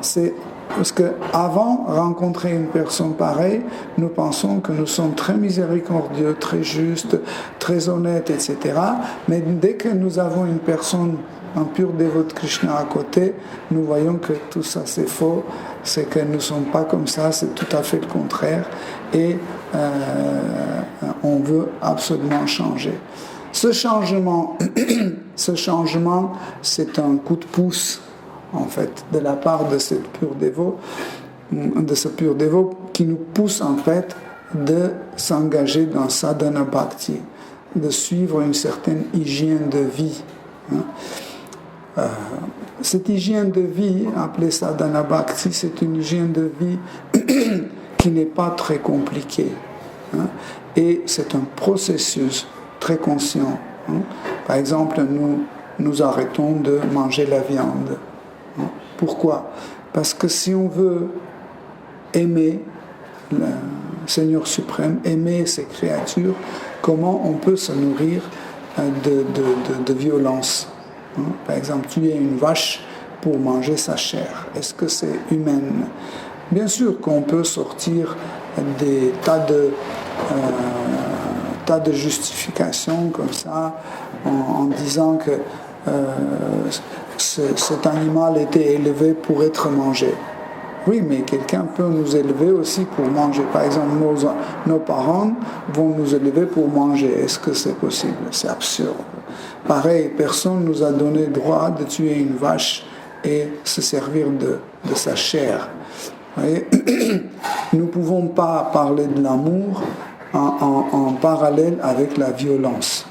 C'est Parce qu'avant rencontrer une personne pareille, nous pensons que nous sommes très miséricordieux, très justes, très honnêtes, etc. Mais dès que nous avons une personne, un pur dévot de Krishna à côté, nous voyons que tout ça c'est faux, c'est que nous ne sommes pas comme ça, c'est tout à fait le contraire. Et on veut absolument changer. Ce changement, c'est un coup de pouce, en fait, de la part de ce pur dévot qui nous pousse, en fait, de s'engager dans sadhana bhakti, de suivre une certaine hygiène de vie. Cette hygiène de vie, appelée sadhana bhakti, c'est une hygiène de vie qui n'est pas très compliquée. Et c'est un processus très conscient. Par exemple, nous arrêtons de manger la viande. Pourquoi? Parce que si on veut aimer le Seigneur suprême, aimer ses créatures, comment on peut se nourrir de violence? Par exemple, tuer une vache pour manger sa chair. Est-ce que c'est humain? Bien sûr qu'on peut sortir des tas de justifications comme ça en disant que cet animal était élevé pour être mangé. Oui, mais quelqu'un peut nous élever aussi pour manger. Par exemple, nos parents vont nous élever pour manger. Est-ce que c'est possible? C'est absurde. Pareil, personne ne nous a donné le droit de tuer une vache et se servir de sa chair. Vous voyez? Nous ne pouvons pas parler de l'amour en parallèle avec la violence.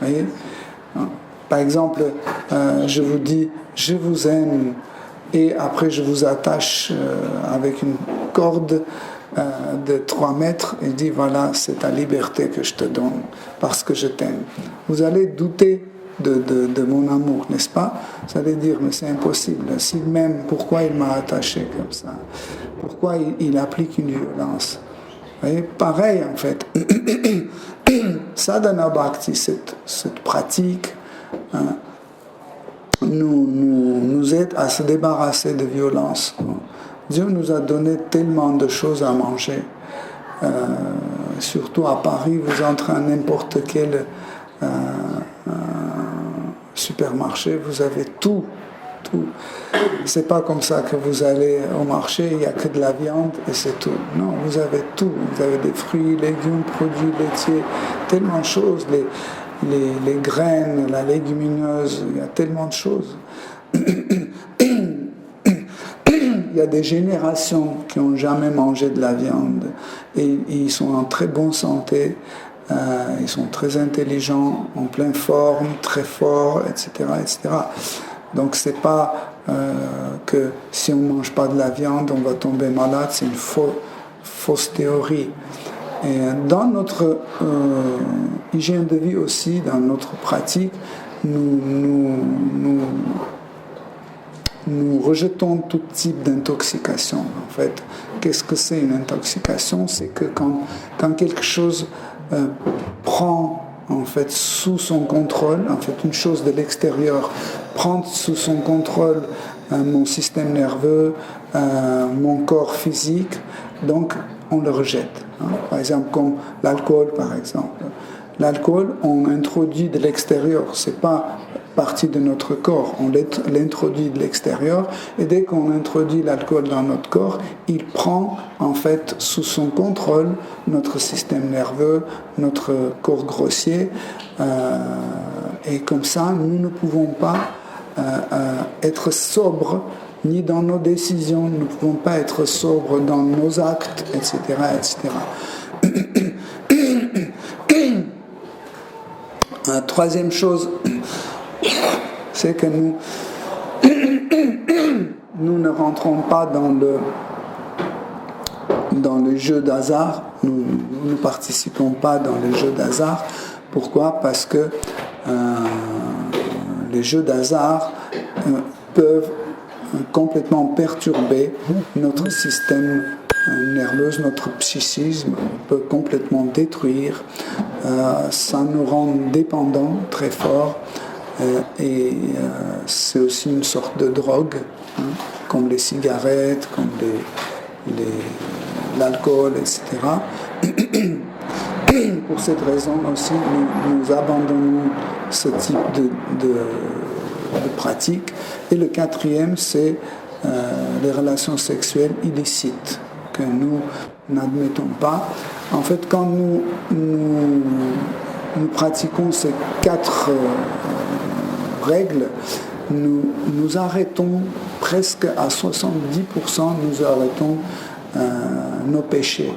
Vous voyez? Par exemple, je vous dis « je vous aime » et après je vous attache avec une corde de 3 mètres et dis « voilà, c'est ta liberté que je te donne parce que je t'aime ». Vous allez douter de mon amour, n'est-ce pas? Vous allez dire « mais c'est impossible, s'il m'aime, pourquoi il m'a attaché comme ça? Pourquoi il applique une violence ?» Vous voyez? Pareil en fait. Sadhana Bhakti, cette pratique, nous aide à se débarrasser de violence. Dieu nous a donné tellement de choses à manger. Surtout à Paris, vous entrez à n'importe quel supermarché, vous avez tout. C'est pas comme ça que vous allez au marché, il n'y a que de la viande et c'est tout. Non, vous avez tout. Vous avez des fruits, légumes, produits laitiers, tellement de choses. Les graines, la légumineuse, il y a tellement de choses. Il y a des générations qui n'ont jamais mangé de la viande et ils sont en très bonne santé, ils sont très intelligents, en pleine forme, très forts, etc. etc. Donc c'est pas que si on ne mange pas de la viande, on va tomber malade, c'est une fausse théorie. Et dans notre hygiène de vie aussi, dans notre pratique, nous rejetons tout type d'intoxication. En fait, qu'est-ce que c'est une intoxication? C'est que quand quelque chose prend en fait sous son contrôle, en fait une chose de l'extérieur prend sous son contrôle mon système nerveux, mon corps physique, donc on le rejette. Par exemple, comme l'alcool, par exemple. L'alcool, on introduit de l'extérieur, c'est pas partie de notre corps, on l'introduit de l'extérieur, et dès qu'on introduit l'alcool dans notre corps, il prend en fait sous son contrôle notre système nerveux, notre corps grossier, et comme ça, nous ne pouvons pas être sobres ni dans nos décisions, nous ne pouvons pas être sobres dans nos actes, etc. etc. Troisième chose, c'est que nous ne rentrons pas dans le jeu d'hasard, nous ne participons pas dans les jeux d'hasard. Pourquoi? Parce que les jeux d'hasard peuvent complètement perturber notre système nerveux, notre psychisme, peut complètement détruire, ça nous rend dépendants très fort, et c'est aussi une sorte de drogue, comme les cigarettes, comme l'alcool, etc. Pour cette raison aussi, nous abandonnons ce type de pratique. Et le quatrième, c'est les relations sexuelles illicites, que nous n'admettons pas. En fait, quand nous pratiquons ces 4 règles, nous arrêtons presque à 70%, nous arrêtons nos péchés.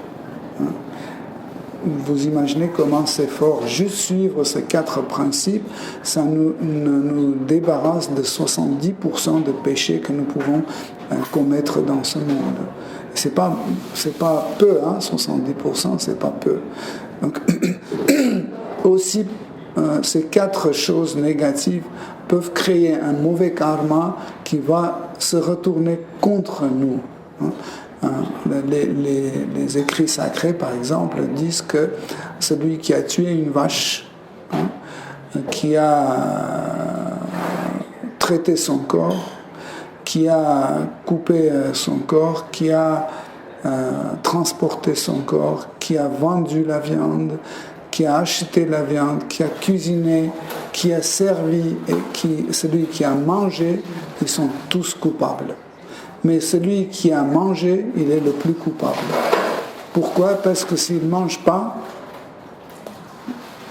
Vous imaginez comment c'est fort. Juste suivre ces 4 principes, ça nous débarrasse de 70% de péchés que nous pouvons commettre dans ce monde. C'est pas peu, 70%, c'est pas peu. Donc, aussi, ces 4 choses négatives peuvent créer un mauvais karma qui va se retourner contre nous. Les écrits sacrés, par exemple, disent que celui qui a tué une vache, qui a traité son corps, qui a coupé son corps, qui a transporté son corps, qui a vendu la viande, qui a acheté la viande, qui a cuisiné, qui a servi et celui qui a mangé, ils sont tous coupables. Mais celui qui a mangé, il est le plus coupable. Pourquoi ? Parce que s'il ne mange pas,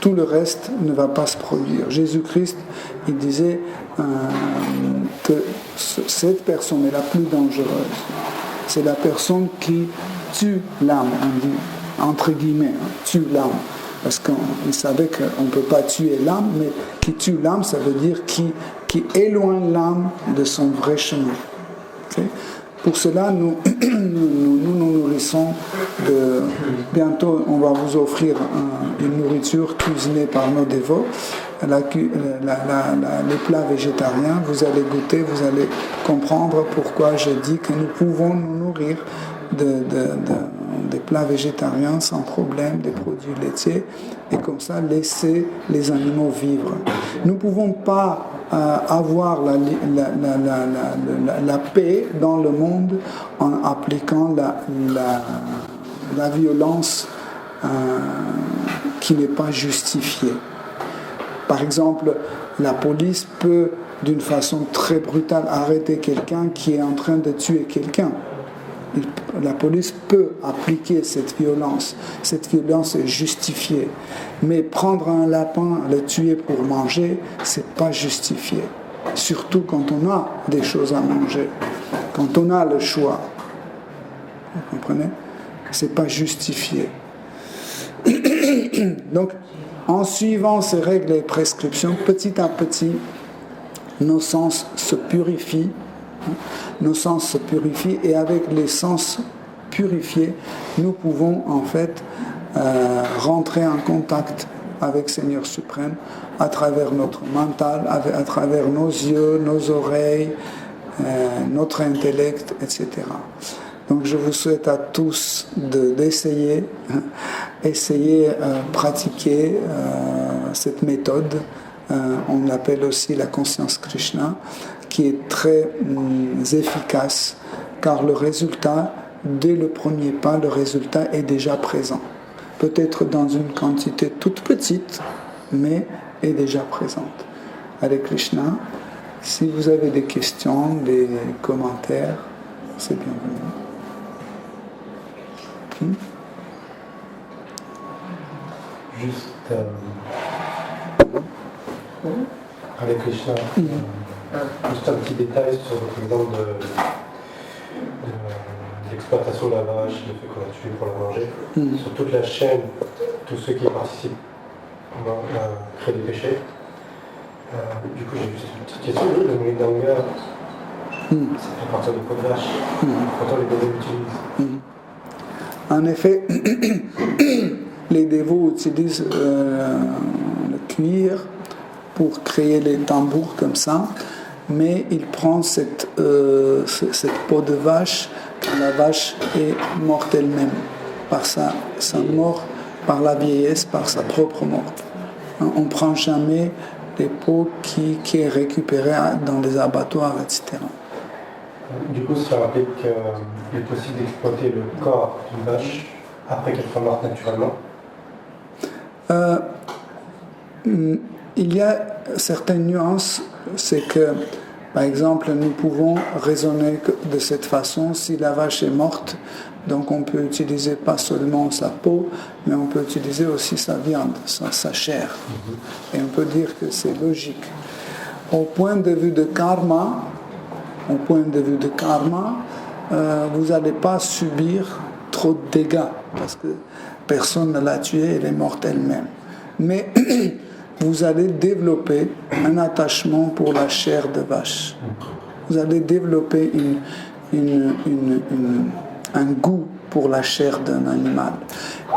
tout le reste ne va pas se produire. Jésus-Christ, il disait que cette personne est la plus dangereuse. C'est la personne qui tue l'âme, on dit, entre guillemets, tue l'âme. Parce qu'il savait qu'on ne peut pas tuer l'âme, mais qui tue l'âme, ça veut dire qui éloigne l'âme de son vrai chemin. Okay? Pour cela, nous nourrissons bientôt, on va vous offrir une nourriture cuisinée par nos dévots, les plats végétariens. Vous allez goûter, vous allez comprendre pourquoi je dis que nous pouvons nous nourrir des plats végétariens sans problème, des produits laitiers, et comme ça laisser les animaux vivre. Nous ne pouvons pas avoir la paix dans le monde en appliquant la violence qui n'est pas justifiée. Par exemple, la police peut, d'une façon très brutale, arrêter quelqu'un qui est en train de tuer quelqu'un. La police peut appliquer cette violence. Cette violence est justifiée. Mais prendre un lapin, le tuer pour manger, c'est pas justifié. Surtout quand on a des choses à manger, quand on a le choix. Vous comprenez ? C'est pas justifié. Donc, en suivant ces règles et prescriptions, petit à petit, nos sens se purifient. Nos sens se purifient et avec les sens purifiés, nous pouvons en fait rentrer en contact avec Seigneur suprême à travers notre mental, à travers nos yeux, nos oreilles, notre intellect, etc. Donc je vous souhaite à tous d'essayer, pratiquer cette méthode. On l'appelle aussi la conscience Krishna, qui est très efficace, car le résultat, dès le premier pas, le résultat est déjà présent. Peut-être dans une quantité toute petite, mais est déjà présente. Hare Krishna. Si vous avez des questions, des commentaires, c'est bienvenu. Juste Hare Krishna. Juste un petit détail sur votre exemple de l'exploitation de la vache, le fait qu'on la tue pour la manger. Sur toute la chaîne, tous ceux qui participent créent des péchés. Du coup, j'ai juste une petite question. Le Mridanga, ça fait partir du pot de vache. Pourtant, les dévots l'utilisent. En effet, les dévots utilisent le cuir pour créer les tambours comme ça, mais il prend cette peau de vache, quand la vache est morte elle-même, par sa mort, par la vieillesse, par sa propre mort. On ne prend jamais les peaux qui est récupérée dans les abattoirs, etc. Du coup, ça implique qu'il est possible d'exploiter le corps d'une vache après qu'elle soit morte naturellement. Il y a certaines nuances, c'est que, par exemple, nous pouvons raisonner de cette façon. Si la vache est morte, donc on peut utiliser pas seulement sa peau, mais on peut utiliser aussi sa viande, sa chair. Et on peut dire que c'est logique. Au point de vue de karma, vous n'allez pas subir trop de dégâts, parce que personne ne l'a tuée, elle est morte elle-même. Mais vous allez développer un attachement pour la chair de vache. Vous allez développer un goût pour la chair d'un animal.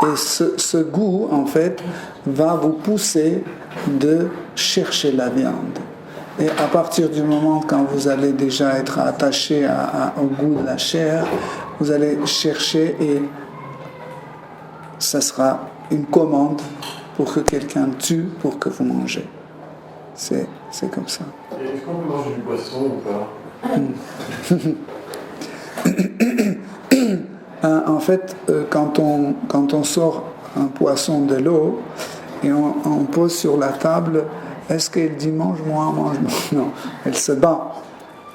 Et ce goût, en fait, va vous pousser de chercher la viande. Et à partir du moment quand vous allez déjà être attaché au goût de la chair, vous allez chercher et ça sera une commande pour que quelqu'un tue, pour que vous mangez. C'est comme ça. Est-ce qu'on peut manger du poisson ou pas? En fait, quand on sort un poisson de l'eau et on pose sur la table, est-ce qu'elle dit mange-moi, mange-moi? Non, elle se bat.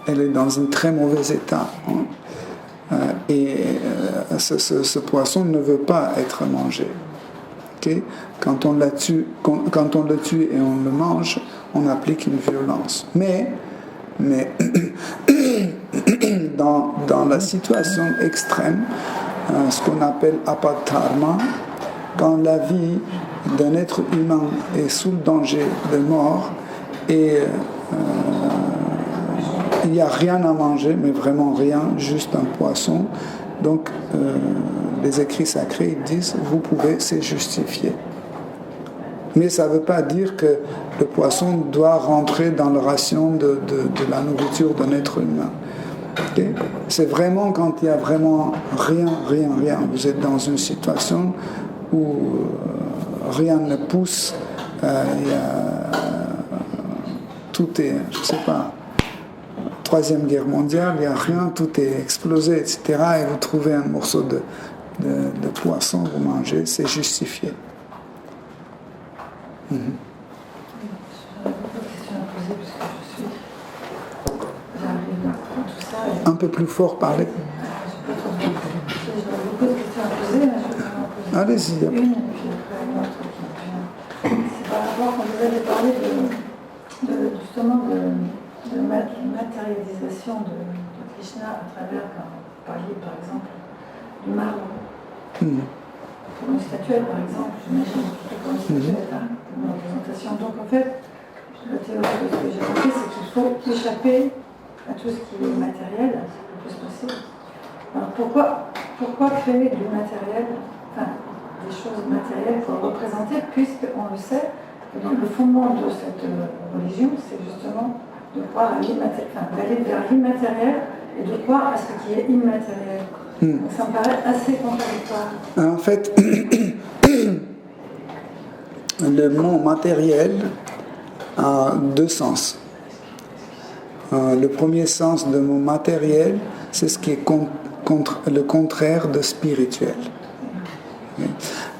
Elle est dans un très mauvais état. Ce poisson ne veut pas être mangé. Okay? Quand on le tue et on le mange, on applique une violence. Mais dans la situation extrême, ce qu'on appelle apadharma, quand la vie d'un être humain est sous le danger de mort et il n'y a rien à manger, mais vraiment rien, juste un poisson, donc les écrits sacrés ils disent vous pouvez, c'est justifié. Mais ça ne veut pas dire que le poisson doit rentrer dans la ration de la nourriture d'un être humain. Okay? C'est vraiment quand il n'y a vraiment rien. Vous êtes dans une situation où rien ne pousse, tout est, je ne sais pas, Troisième Guerre mondiale, il n'y a rien, tout est explosé, etc. Et vous trouvez un morceau de poisson, vous mangez, c'est justifié. Un peu plus fort, parlez. J'ai beaucoup de questions à poser, mais je vais en poser Allez-y. une, et puis après une autre. C'est par rapport, quand vous avez parlé justement de matérialisation de Krishna à travers, quand vous parliez par exemple du marbre. Pour une statuette par exemple, j'imagine, plutôt pour une statuette, pour une représentation. Donc en fait, la théorie de ce que j'ai compris, c'est qu'il faut échapper à tout ce qui est matériel le plus possible. Alors pourquoi créer du matériel, enfin des choses matérielles pour le représenter, puisqu'on le sait, le fondement de cette religion, c'est justement de croire à l'immatériel, d'aller vers l'immatériel et de croire à ce qui est immatériel. Donc ça me paraît assez contradictoire. En fait, le mot matériel a deux sens. Le premier sens du mot matériel, c'est ce qui est le contraire de spirituel.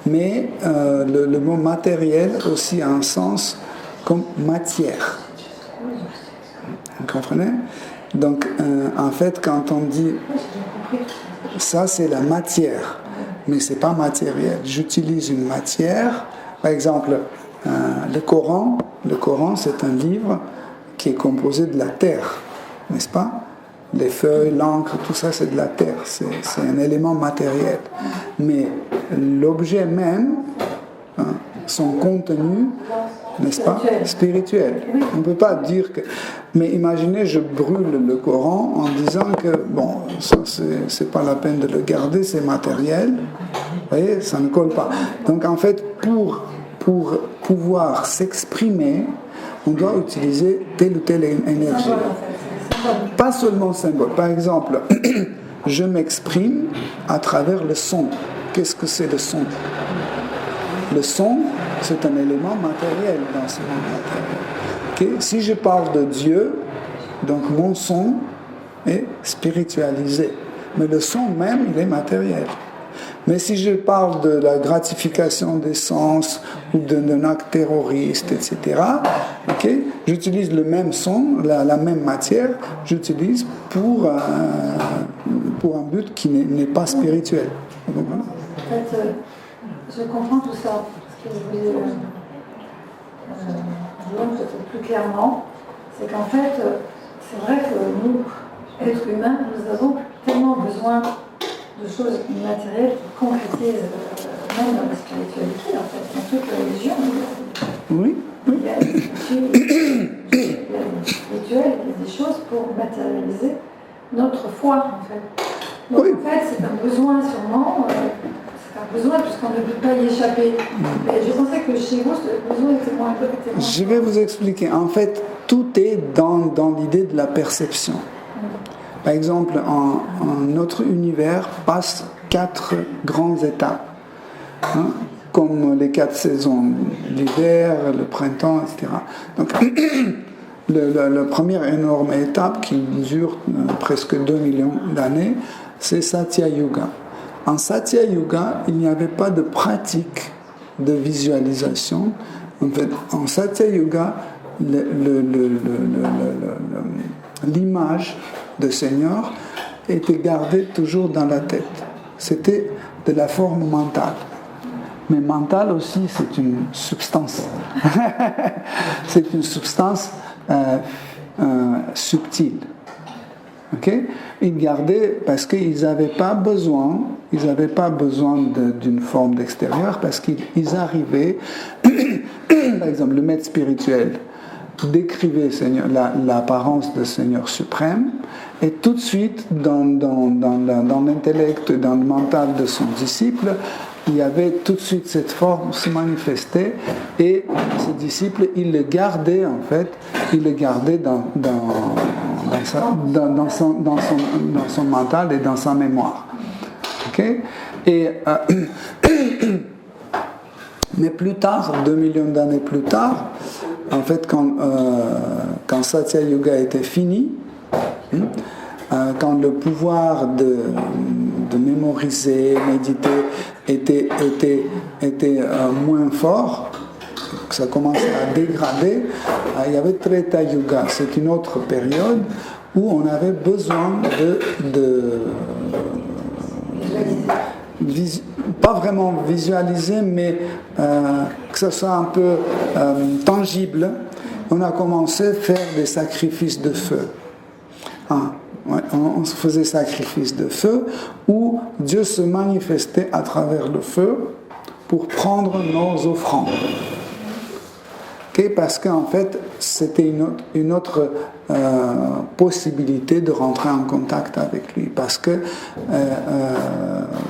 Mais le mot matériel aussi a un sens comme matière. Vous comprenez? Donc, en fait, quand on dit ça, c'est la matière, mais c'est pas matériel. J'utilise une matière. Par exemple, le Coran, c'est un livre qui est composé de la terre, n'est-ce pas? Les feuilles, l'encre, tout ça, c'est de la terre. C'est un élément matériel. Mais l'objet même, son contenu, n'est-ce pas? Spirituel. On ne peut pas dire que... Mais imaginez, je brûle le Coran en disant que, bon, ça, c'est pas la peine de le garder, c'est matériel. Vous voyez, ça ne colle pas. Donc, en fait, pour pouvoir s'exprimer, on doit utiliser telle ou telle énergie. Pas seulement symbole. Par exemple, je m'exprime à travers le son. Qu'est-ce que c'est le son? Le son, c'est un élément matériel dans ce monde matériel. Okay? Si je parle de Dieu, donc mon son est spiritualisé. Mais le son même, il est matériel. Mais si je parle de la gratification des sens ou d'un acte terroriste, etc., okay, j'utilise le même son, la même matière, j'utilise pour un but qui n'est pas spirituel. En fait, je comprends tout ça. Ce que je voulais dire peut-être plus clairement, c'est qu'en fait, c'est vrai que nous, êtres humains, nous avons tellement besoin de choses immatérielles qui concrétisent même dans la spiritualité, en fait, dans toute religion. Oui. Il y a des rituels, il y a des choses pour matérialiser notre foi, en fait. Donc, en fait, c'est un besoin sûrement, c'est un besoin puisqu'on ne peut pas y échapper. Mais je pensais que chez vous, ce besoin était moins. Je vais vous expliquer. En fait, tout est dans l'idée de la perception. Par exemple, notre univers passe 4 grandes étapes, comme les 4 saisons, l'hiver, le printemps, etc. Donc, la première énorme étape qui dure presque 2 millions d'années, c'est Satya Yuga. En Satya Yuga, il n'y avait pas de pratique de visualisation. En fait, en Satya Yuga, l'image de Seigneur était gardée toujours dans la tête. C'était de la forme mentale. Mais mentale aussi, c'est une substance. C'est une substance subtile. Okay? Ils gardaient parce qu'ils n'avaient pas besoin d'une forme d'extérieur, parce qu'ils arrivaient, par exemple, le maître spirituel décrivait l'apparence de Seigneur suprême, et tout de suite, dans l'intellect, dans le mental de son disciple, il y avait tout de suite cette forme se manifester, et ce disciple, il le gardait en fait, dans son mental et dans sa mémoire. Okay? Mais plus tard, 2 millions d'années plus tard, en fait, quand Satya Yuga était fini, quand le pouvoir de mémoriser, méditer était moins fort, que ça commençait à dégrader, il y avait Treta Yuga. C'est une autre période où on avait besoin pas vraiment visualiser, mais que ce soit un peu tangible. On a commencé à faire des sacrifices de feu. On faisait sacrifice de feu où Dieu se manifestait à travers le feu pour prendre nos offrandes. Okay? Parce qu'en fait, c'était une autre possibilité de rentrer en contact avec lui. Parce que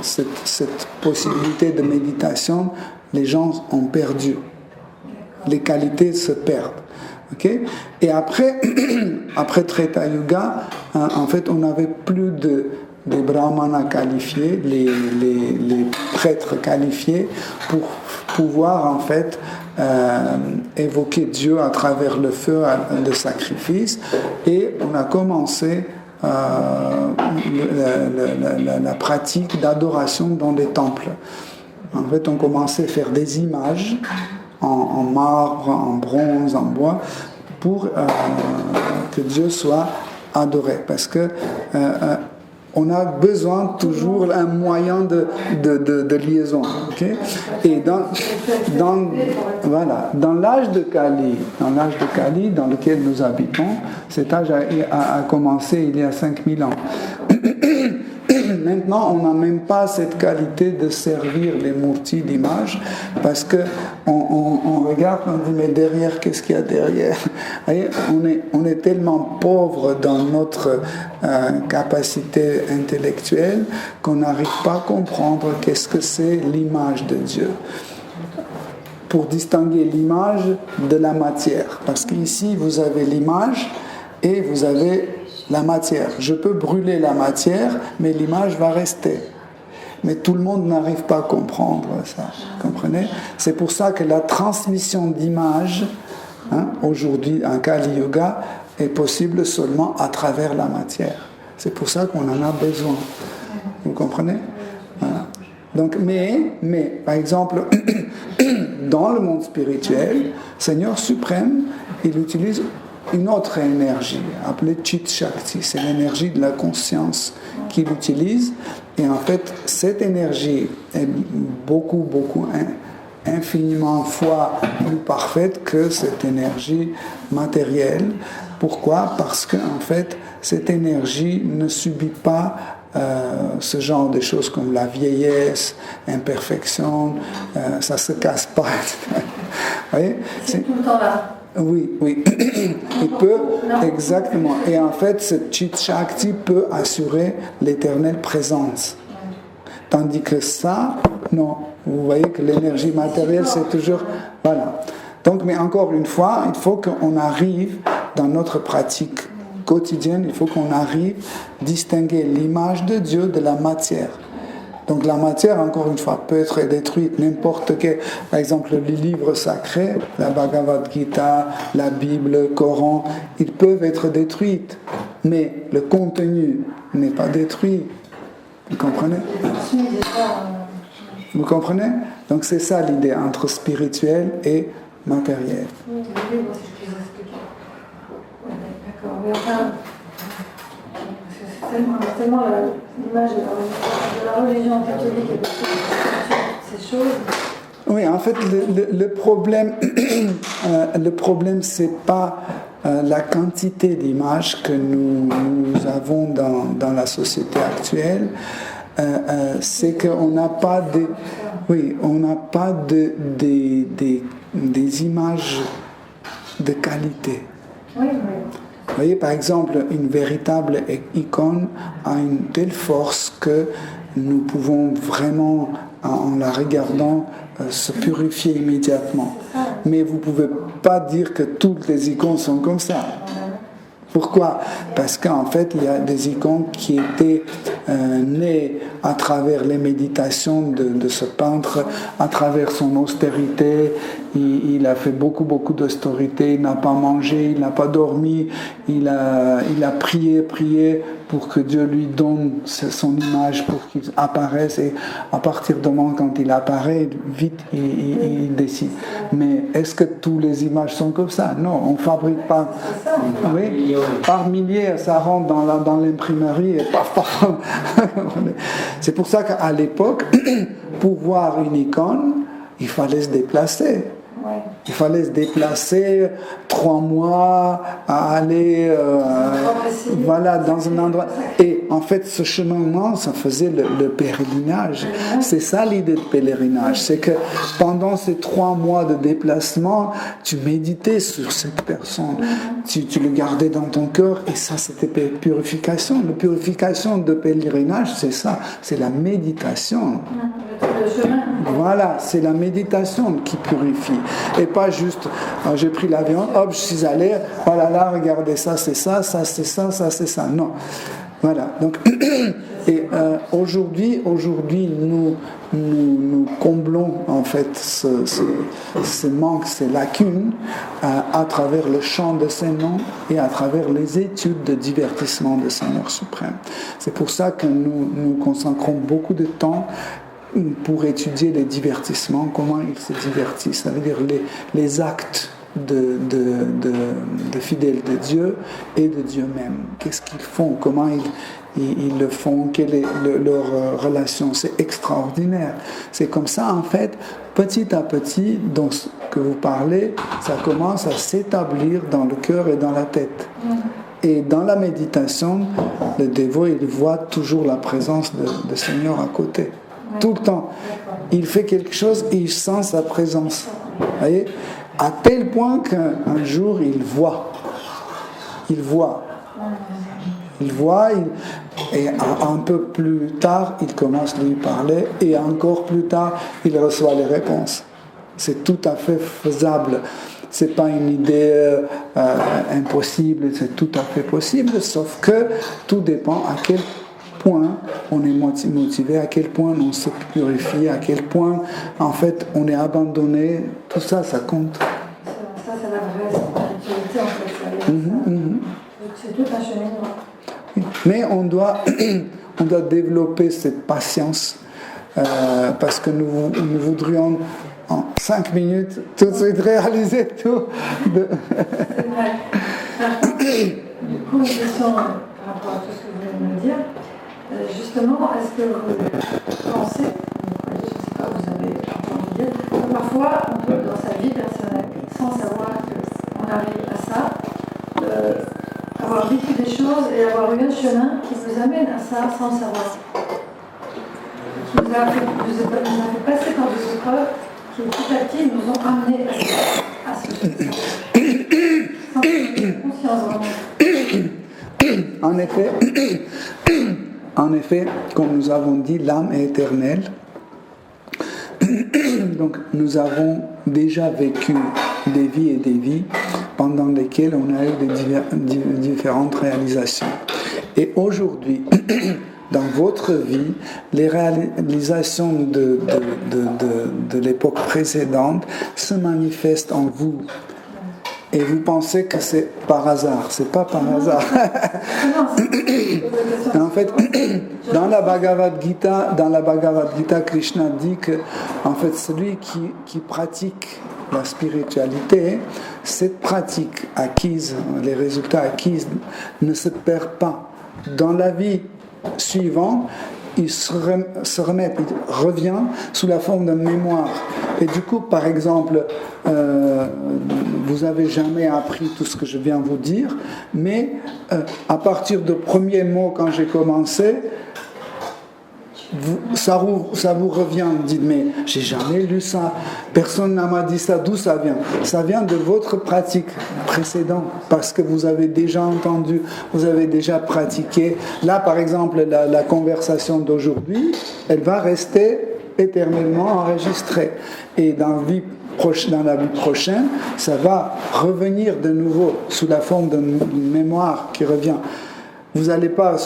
cette possibilité de méditation, les gens ont perdu. Les qualités se perdent. Okay? Et après Treta Yuga, en fait, on n'avait plus des brahmanas qualifiés, les prêtres qualifiés, pour pouvoir en fait évoquer Dieu à travers le feu de sacrifice, et on a commencé la pratique d'adoration dans les temples. En fait, on commençait à faire des images en marbre, en bronze, en bois, pour que Dieu soit adoré. Parce que on a besoin toujours d'un moyen de liaison. Okay? Et dans l'âge de Kali, dans lequel nous habitons, cet âge a commencé il y a 5000 ans. Maintenant, on n'a même pas cette qualité de servir les murtis d'images, parce que on regarde, on dit mais derrière, qu'est-ce qu'il y a derrière? Et on est tellement pauvre dans notre capacité intellectuelle qu'on n'arrive pas à comprendre qu'est-ce que c'est l'image de Dieu. Pour distinguer l'image de la matière, parce qu'ici vous avez l'image et vous avez la matière. Je peux brûler la matière, mais l'image va rester. Mais tout le monde n'arrive pas à comprendre ça. Comprenez? C'est pour ça que la transmission d'images, aujourd'hui, en Kali Yuga, est possible seulement à travers la matière. C'est pour ça qu'on en a besoin. Vous comprenez? Voilà. Donc, mais, par exemple, dans le monde spirituel, Seigneur suprême, il utilise une autre énergie, appelée Chit Shakti. C'est l'énergie de la conscience qu'il utilise. Et en fait, cette énergie est beaucoup, infiniment fois plus parfaite que cette énergie matérielle. Pourquoi? Parce qu'en fait, cette énergie ne subit pas ce genre de choses comme la vieillesse, imperfection, ça se casse pas. Vous voyez? C'est tout le temps là. Oui. Il peut, exactement. Et en fait, ce Chit Shakti peut assurer l'éternelle présence. Tandis que ça, non. Vous voyez que l'énergie matérielle, c'est toujours... Voilà. Donc, mais encore une fois, il faut qu'on arrive dans notre pratique quotidienne, il faut qu'on arrive à distinguer l'image de Dieu de la matière. Donc la matière, encore une fois, peut être détruite. N'importe quel, par exemple, les livres sacrés, la Bhagavad Gita, la Bible, le Coran, ils peuvent être détruits. Mais le contenu n'est pas détruit. Vous comprenez? Vous comprenez? Donc c'est ça l'idée entre spirituel et matériel. Oui, le livre, c'est ce qu'ils expliquent. D'accord, mais enfin, c'est tellement l'image de la religion catholique et de toutes ces choses. Oui, en fait, le problème, c'est pas la quantité d'images que nous avons dans la société actuelle. C'est qu'on n'a pas des images de qualité. Oui. Vous voyez, par exemple, une véritable icône a une telle force que nous pouvons vraiment, en la regardant, se purifier immédiatement. Mais vous ne pouvez pas dire que toutes les icônes sont comme ça. Pourquoi? Parce qu'en fait, il y a des icônes qui étaient nées à travers les méditations de ce peintre, à travers son austérité. Il a fait beaucoup d'austérité, il n'a pas mangé, il n'a pas dormi, il a prié pour que Dieu lui donne son image, pour qu'il apparaisse. Et à partir du moment quand il apparaît, vite, il décide. Mais est-ce que toutes les images sont comme ça? Non, on ne fabrique pas. Oui, par milliers, ça rentre dans l'imprimerie et paf. C'est pour ça qu'à l'époque, pour voir une icône, il fallait se déplacer. Il fallait se déplacer 3 mois à aller dans un endroit. Et en fait, ce cheminement, ça faisait le pèlerinage. C'est ça l'idée de pèlerinage. C'est que pendant ces 3 mois de déplacement, tu méditais sur cette personne. Tu le gardais dans ton cœur. Et ça, c'était purification. La purification de pèlerinage, c'est ça. C'est la méditation. Voilà, c'est la méditation qui purifie. Et pas juste, j'ai pris l'avion, hop, je suis allé, voilà, là, regardez, ça c'est ça, ça c'est ça, ça c'est ça. Non. Voilà. Donc, et aujourd'hui, nous comblons en fait ce manque, ces lacunes à travers le chant de ses noms et à travers les études de divertissement de Seigneur suprême. C'est pour ça que nous consacrons beaucoup de temps pour étudier les divertissements, comment ils se divertissent, ça veut dire les actes de fidèles de Dieu et de Dieu même. Qu'est-ce qu'ils font, comment ils le font, quelle est leur relation. C'est extraordinaire. C'est comme ça, en fait, petit à petit, dans ce que vous parlez, ça commence à s'établir dans le cœur et dans la tête. Et dans la méditation, le dévot, il voit toujours la présence de Seigneur à côté. Tout le temps. Il fait quelque chose et il sent sa présence. Vous voyez? À tel point qu'un jour, il voit. Et un peu plus tard, il commence à lui parler. Et encore plus tard, il reçoit les réponses. C'est tout à fait faisable. C'est pas une idée impossible, c'est tout à fait possible. Sauf que tout dépend à quel point on est motivé, à quel point on se purifie, à quel point en fait on est abandonné, tout ça, ça compte. Ça c'est la vraie spiritualité en fait. C'est tout un cheminement. Mais on doit développer cette patience parce que nous voudrions en 5 minutes tout de suite réaliser tout. C'est vrai. Du coup, une question par rapport à tout ce que vous venez de me dire. Justement, est-ce que vous pensez, je ne sais pas, vous avez entendu dire, que parfois on peut dans sa vie personnelle, sans savoir qu'on arrive à ça, avoir vécu des choses et avoir eu un chemin qui vous amène à ça sans savoir. Qui vous a fait passer par des épreuves qui petit à petit nous ont amenés à ce chemin. Sans conscience vraiment. En effet, comme nous avons dit, l'âme est éternelle. Donc nous avons déjà vécu des vies et des vies pendant lesquelles on a eu différentes réalisations. Et aujourd'hui, dans votre vie, les réalisations de l'époque précédente se manifestent en vous. Et vous pensez que c'est par hasard. C'est pas par hasard. En fait, dans la Bhagavad Gita, Krishna dit que, en fait, celui qui pratique la spiritualité, cette pratique acquise, les résultats acquis, ne se perd pas. Dans la vie suivante, il revient sous la forme de mémoire. Et du coup, par exemple, vous n'avez jamais appris tout ce que je viens de vous dire, mais à partir du premier mot, quand j'ai commencé, ça vous revient. Vous dites, mais j'ai jamais lu ça, personne ne m'a dit ça, d'où ça vient? Ça vient de votre pratique précédente, parce que vous avez déjà entendu, vous avez déjà pratiqué. Là, par exemple, la conversation d'aujourd'hui, elle va rester éternellement enregistrée. Et dans la vie prochaine, ça va revenir de nouveau sous la forme d'une mémoire qui revient. Vous n'allez pas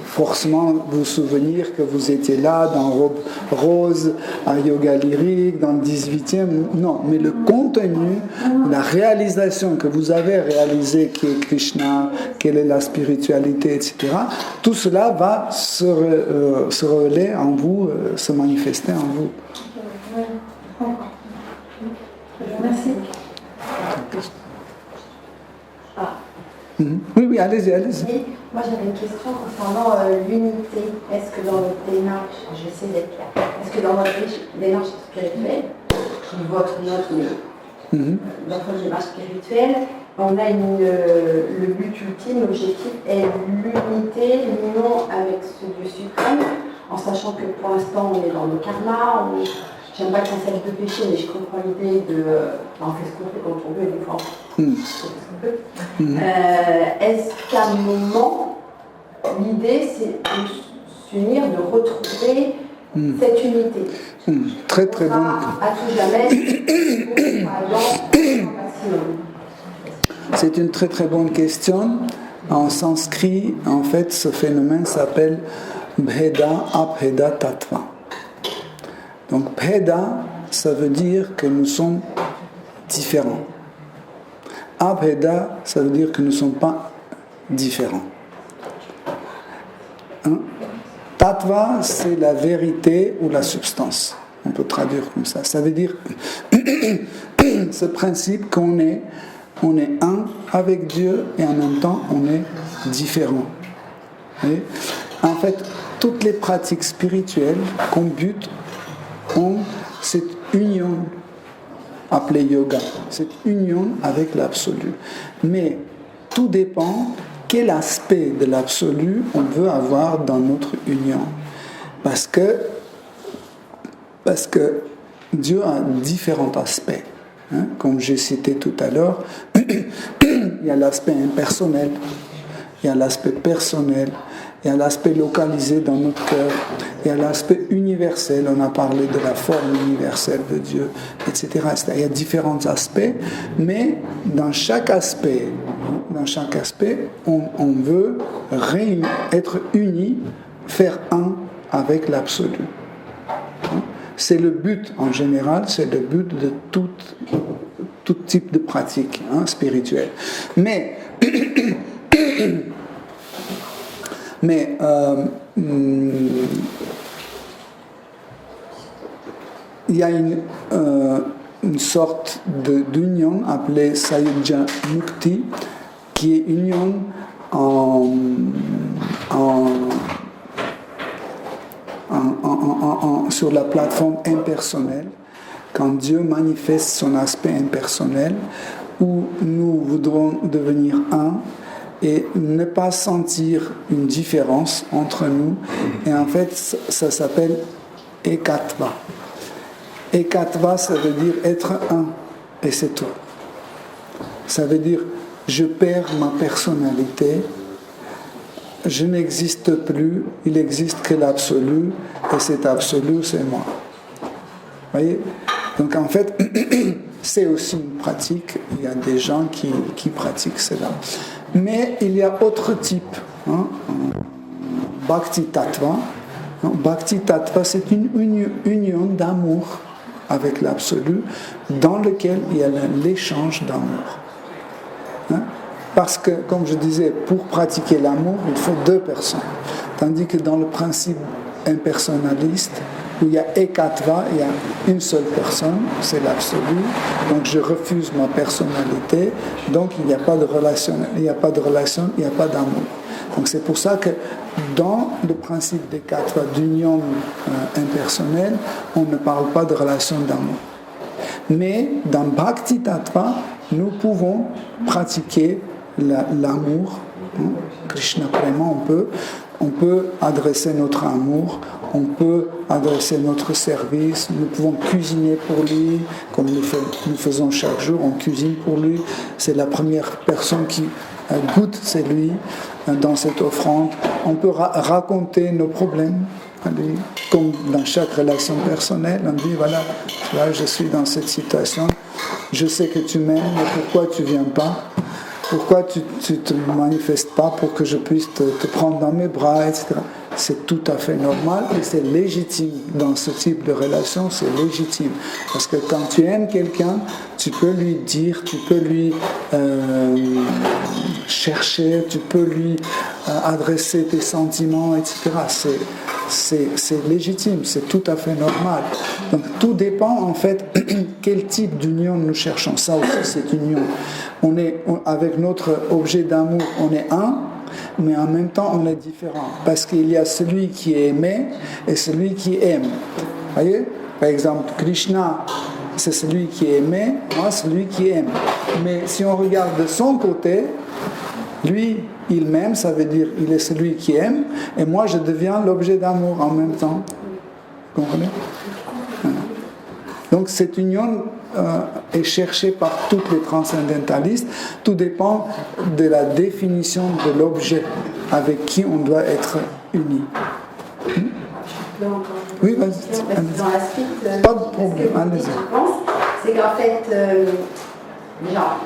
forcément vous souvenir que vous étiez là dans Robe Rose, à Yoga Lyrique, dans le 18e. Non, mais le contenu, la réalisation que vous avez réalisée, qui est Krishna, quelle est la spiritualité, etc., tout cela va se relayer en vous, se manifester en vous. Merci. Oui, allez-y. Oui, moi j'avais une question concernant l'unité. Est-ce que dans notre démarche, j'essaie d'être claire, est-ce que dans notre démarche spirituelle, dans votre démarche spirituelle, on a le but ultime, l'objectif est l'unité, l'union avec ce Dieu suprême, en sachant que pour l'instant on est dans le karma, j'aime pas le concept de péché, mais je comprends l'idée de on fait ce qu'on fait quand on veut, et des fois on fait ce qu'on peut. Est-ce qu'à un moment, l'idée c'est de s'unir, de retrouver cette unité Très très bon. À tout jamais, c'est une très très bonne question. En sanskrit, en fait, ce phénomène s'appelle Bheda Abheda Tattva. Donc, Bheda, ça veut dire que nous sommes différents. Abheda, ça veut dire que nous ne sommes pas différents. Tattva, c'est la vérité ou la substance. On peut traduire comme ça. Ça veut dire ce principe qu'on est un avec Dieu et en même temps on est différent. Et en fait, toutes les pratiques spirituelles comme but ont cette union appelée yoga, cette union avec l'absolu. Mais tout dépend quel aspect de l'absolu on veut avoir dans notre union. Parce que Dieu a différents aspects. Comme j'ai cité tout à l'heure, il y a l'aspect impersonnel, il y a l'aspect personnel, il y a l'aspect localisé dans notre cœur, il y a l'aspect universel, on a parlé de la forme universelle de Dieu, etc. Il y a différents aspects, mais dans chaque aspect, on veut être unis, faire un avec l'absolu. C'est le but en général, c'est le but de tout type de pratique spirituelle. Mais Mais il y a une sorte d'union appelée Sayujya Mukti, qui est union sur la plateforme impersonnelle, quand Dieu manifeste son aspect impersonnel, où nous voudrons devenir un et ne pas sentir une différence entre nous. Et en fait, ça s'appelle Ekatva. Ekatva, ça veut dire être un, et c'est tout. Ça veut dire, je perds ma personnalité, je n'existe plus, il n'existe que l'absolu, et cet absolu, c'est moi. Vous voyez? Donc en fait, c'est aussi une pratique, il y a des gens qui pratiquent cela. Mais il y a autre type, Bhakti Tattva. Bhakti Tattva, c'est une union d'amour avec l'absolu, dans lequel il y a l'échange d'amour. Parce que, comme je disais, pour pratiquer l'amour, il faut deux personnes. Tandis que dans le principe impersonnaliste, où il y a Ekatva, il y a une seule personne, c'est l'absolu. Donc je refuse ma personnalité, donc il n'y a pas de relation, il n'y a pas d'amour. Donc c'est pour ça que dans le principe d'Ekatva, d'union impersonnelle, on ne parle pas de relation d'amour. Mais dans Bhakti Tattva, nous pouvons pratiquer l'amour. Krishna vraiment, on peut adresser notre amour, on peut adresser notre service, nous pouvons cuisiner pour lui, comme nous faisons chaque jour, on cuisine pour lui. C'est la première personne qui goûte, c'est lui, dans cette offrande. On peut raconter nos problèmes à lui, comme dans chaque relation personnelle. On dit, voilà, là je suis dans cette situation, je sais que tu m'aimes, mais pourquoi tu ne viens pas ? Pourquoi tu ne te manifestes pas pour que je puisse te prendre dans mes bras, etc. C'est tout à fait normal et c'est légitime. Dans ce type de relation, c'est légitime. Parce que quand tu aimes quelqu'un, tu peux lui dire, tu peux lui chercher, tu peux lui adresser tes sentiments, etc. C'est légitime, c'est tout à fait normal. Donc tout dépend en fait quel type d'union nous cherchons. Ça aussi, c'est une union. Avec notre objet d'amour, on est un, mais en même temps, on est différent. Parce qu'il y a celui qui est aimé et celui qui aime. Vous voyez ? Par exemple, Krishna, c'est celui qui est aimé, moi, celui qui aime. Mais si on regarde de son côté, lui, il m'aime, ça veut dire il est celui qui aime, et moi, je deviens l'objet d'amour en même temps. Vous comprenez ? Voilà. Donc cette union est cherchée par tous les transcendentalistes. Tout dépend de la définition de l'objet avec qui on doit être uni. Oui, vas-y. Dans la suite, pas de problème, allez-y. C'est qu'en fait, déjà,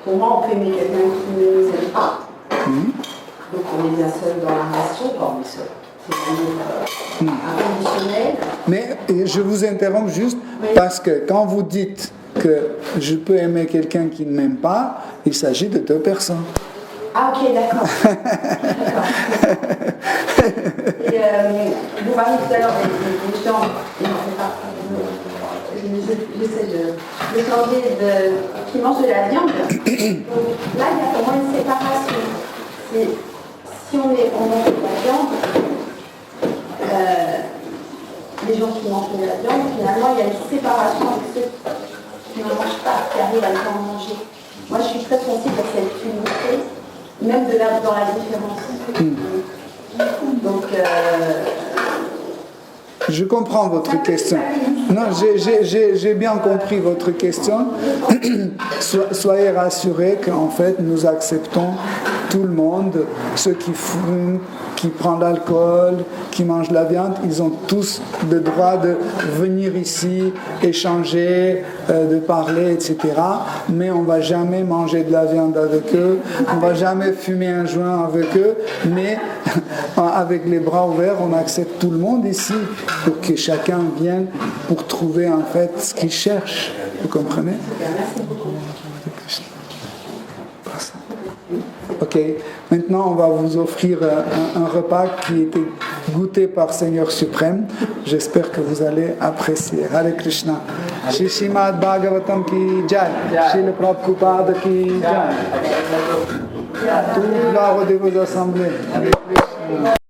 pour moi, on peut aimer quelqu'un qui ne nous aime pas. Donc on est bien seul dans la relation, on est seul. C'est inconditionnel. Mais je vous interromps juste parce que quand vous dites que je peux aimer quelqu'un qui ne m'aime pas, il s'agit de deux personnes. Ah ok, d'accord. Et vous parliez tout à l'heure des gens, j'essaie de changer qui mangent de la viande. Donc là, il y a pour moi une séparation. Si on mange de la viande, les gens qui mangent de la viande, finalement, il y a une séparation avec ceux qui ne mangent pas, qui arrivent à ne pas en manger. Moi, je suis très sensible à cette unité, même dans la différence. Donc, je comprends votre question. Non, j'ai bien compris votre question. Soyez rassurés qu'en fait, nous acceptons tout le monde, ceux qui fument, qui prennent l'alcool, qui mangent la viande, ils ont tous le droit de venir ici, échanger, de parler, etc. Mais on ne va jamais manger de la viande avec eux, on ne va jamais fumer un joint avec eux, mais avec les bras ouverts, on accepte tout le monde ici pour que chacun vienne pour trouver en fait ce qu'il cherche. Vous comprenez ? merci beaucoup. Ok, maintenant on va vous offrir un repas qui était goûté par Seigneur suprême. J'espère que vous allez apprécier. Hare Krishna. Shri Srimad Bhagavatam ki jai. Shri Prabhupada ki jai. Toute gloire de vos assemblées. Hare Krishna.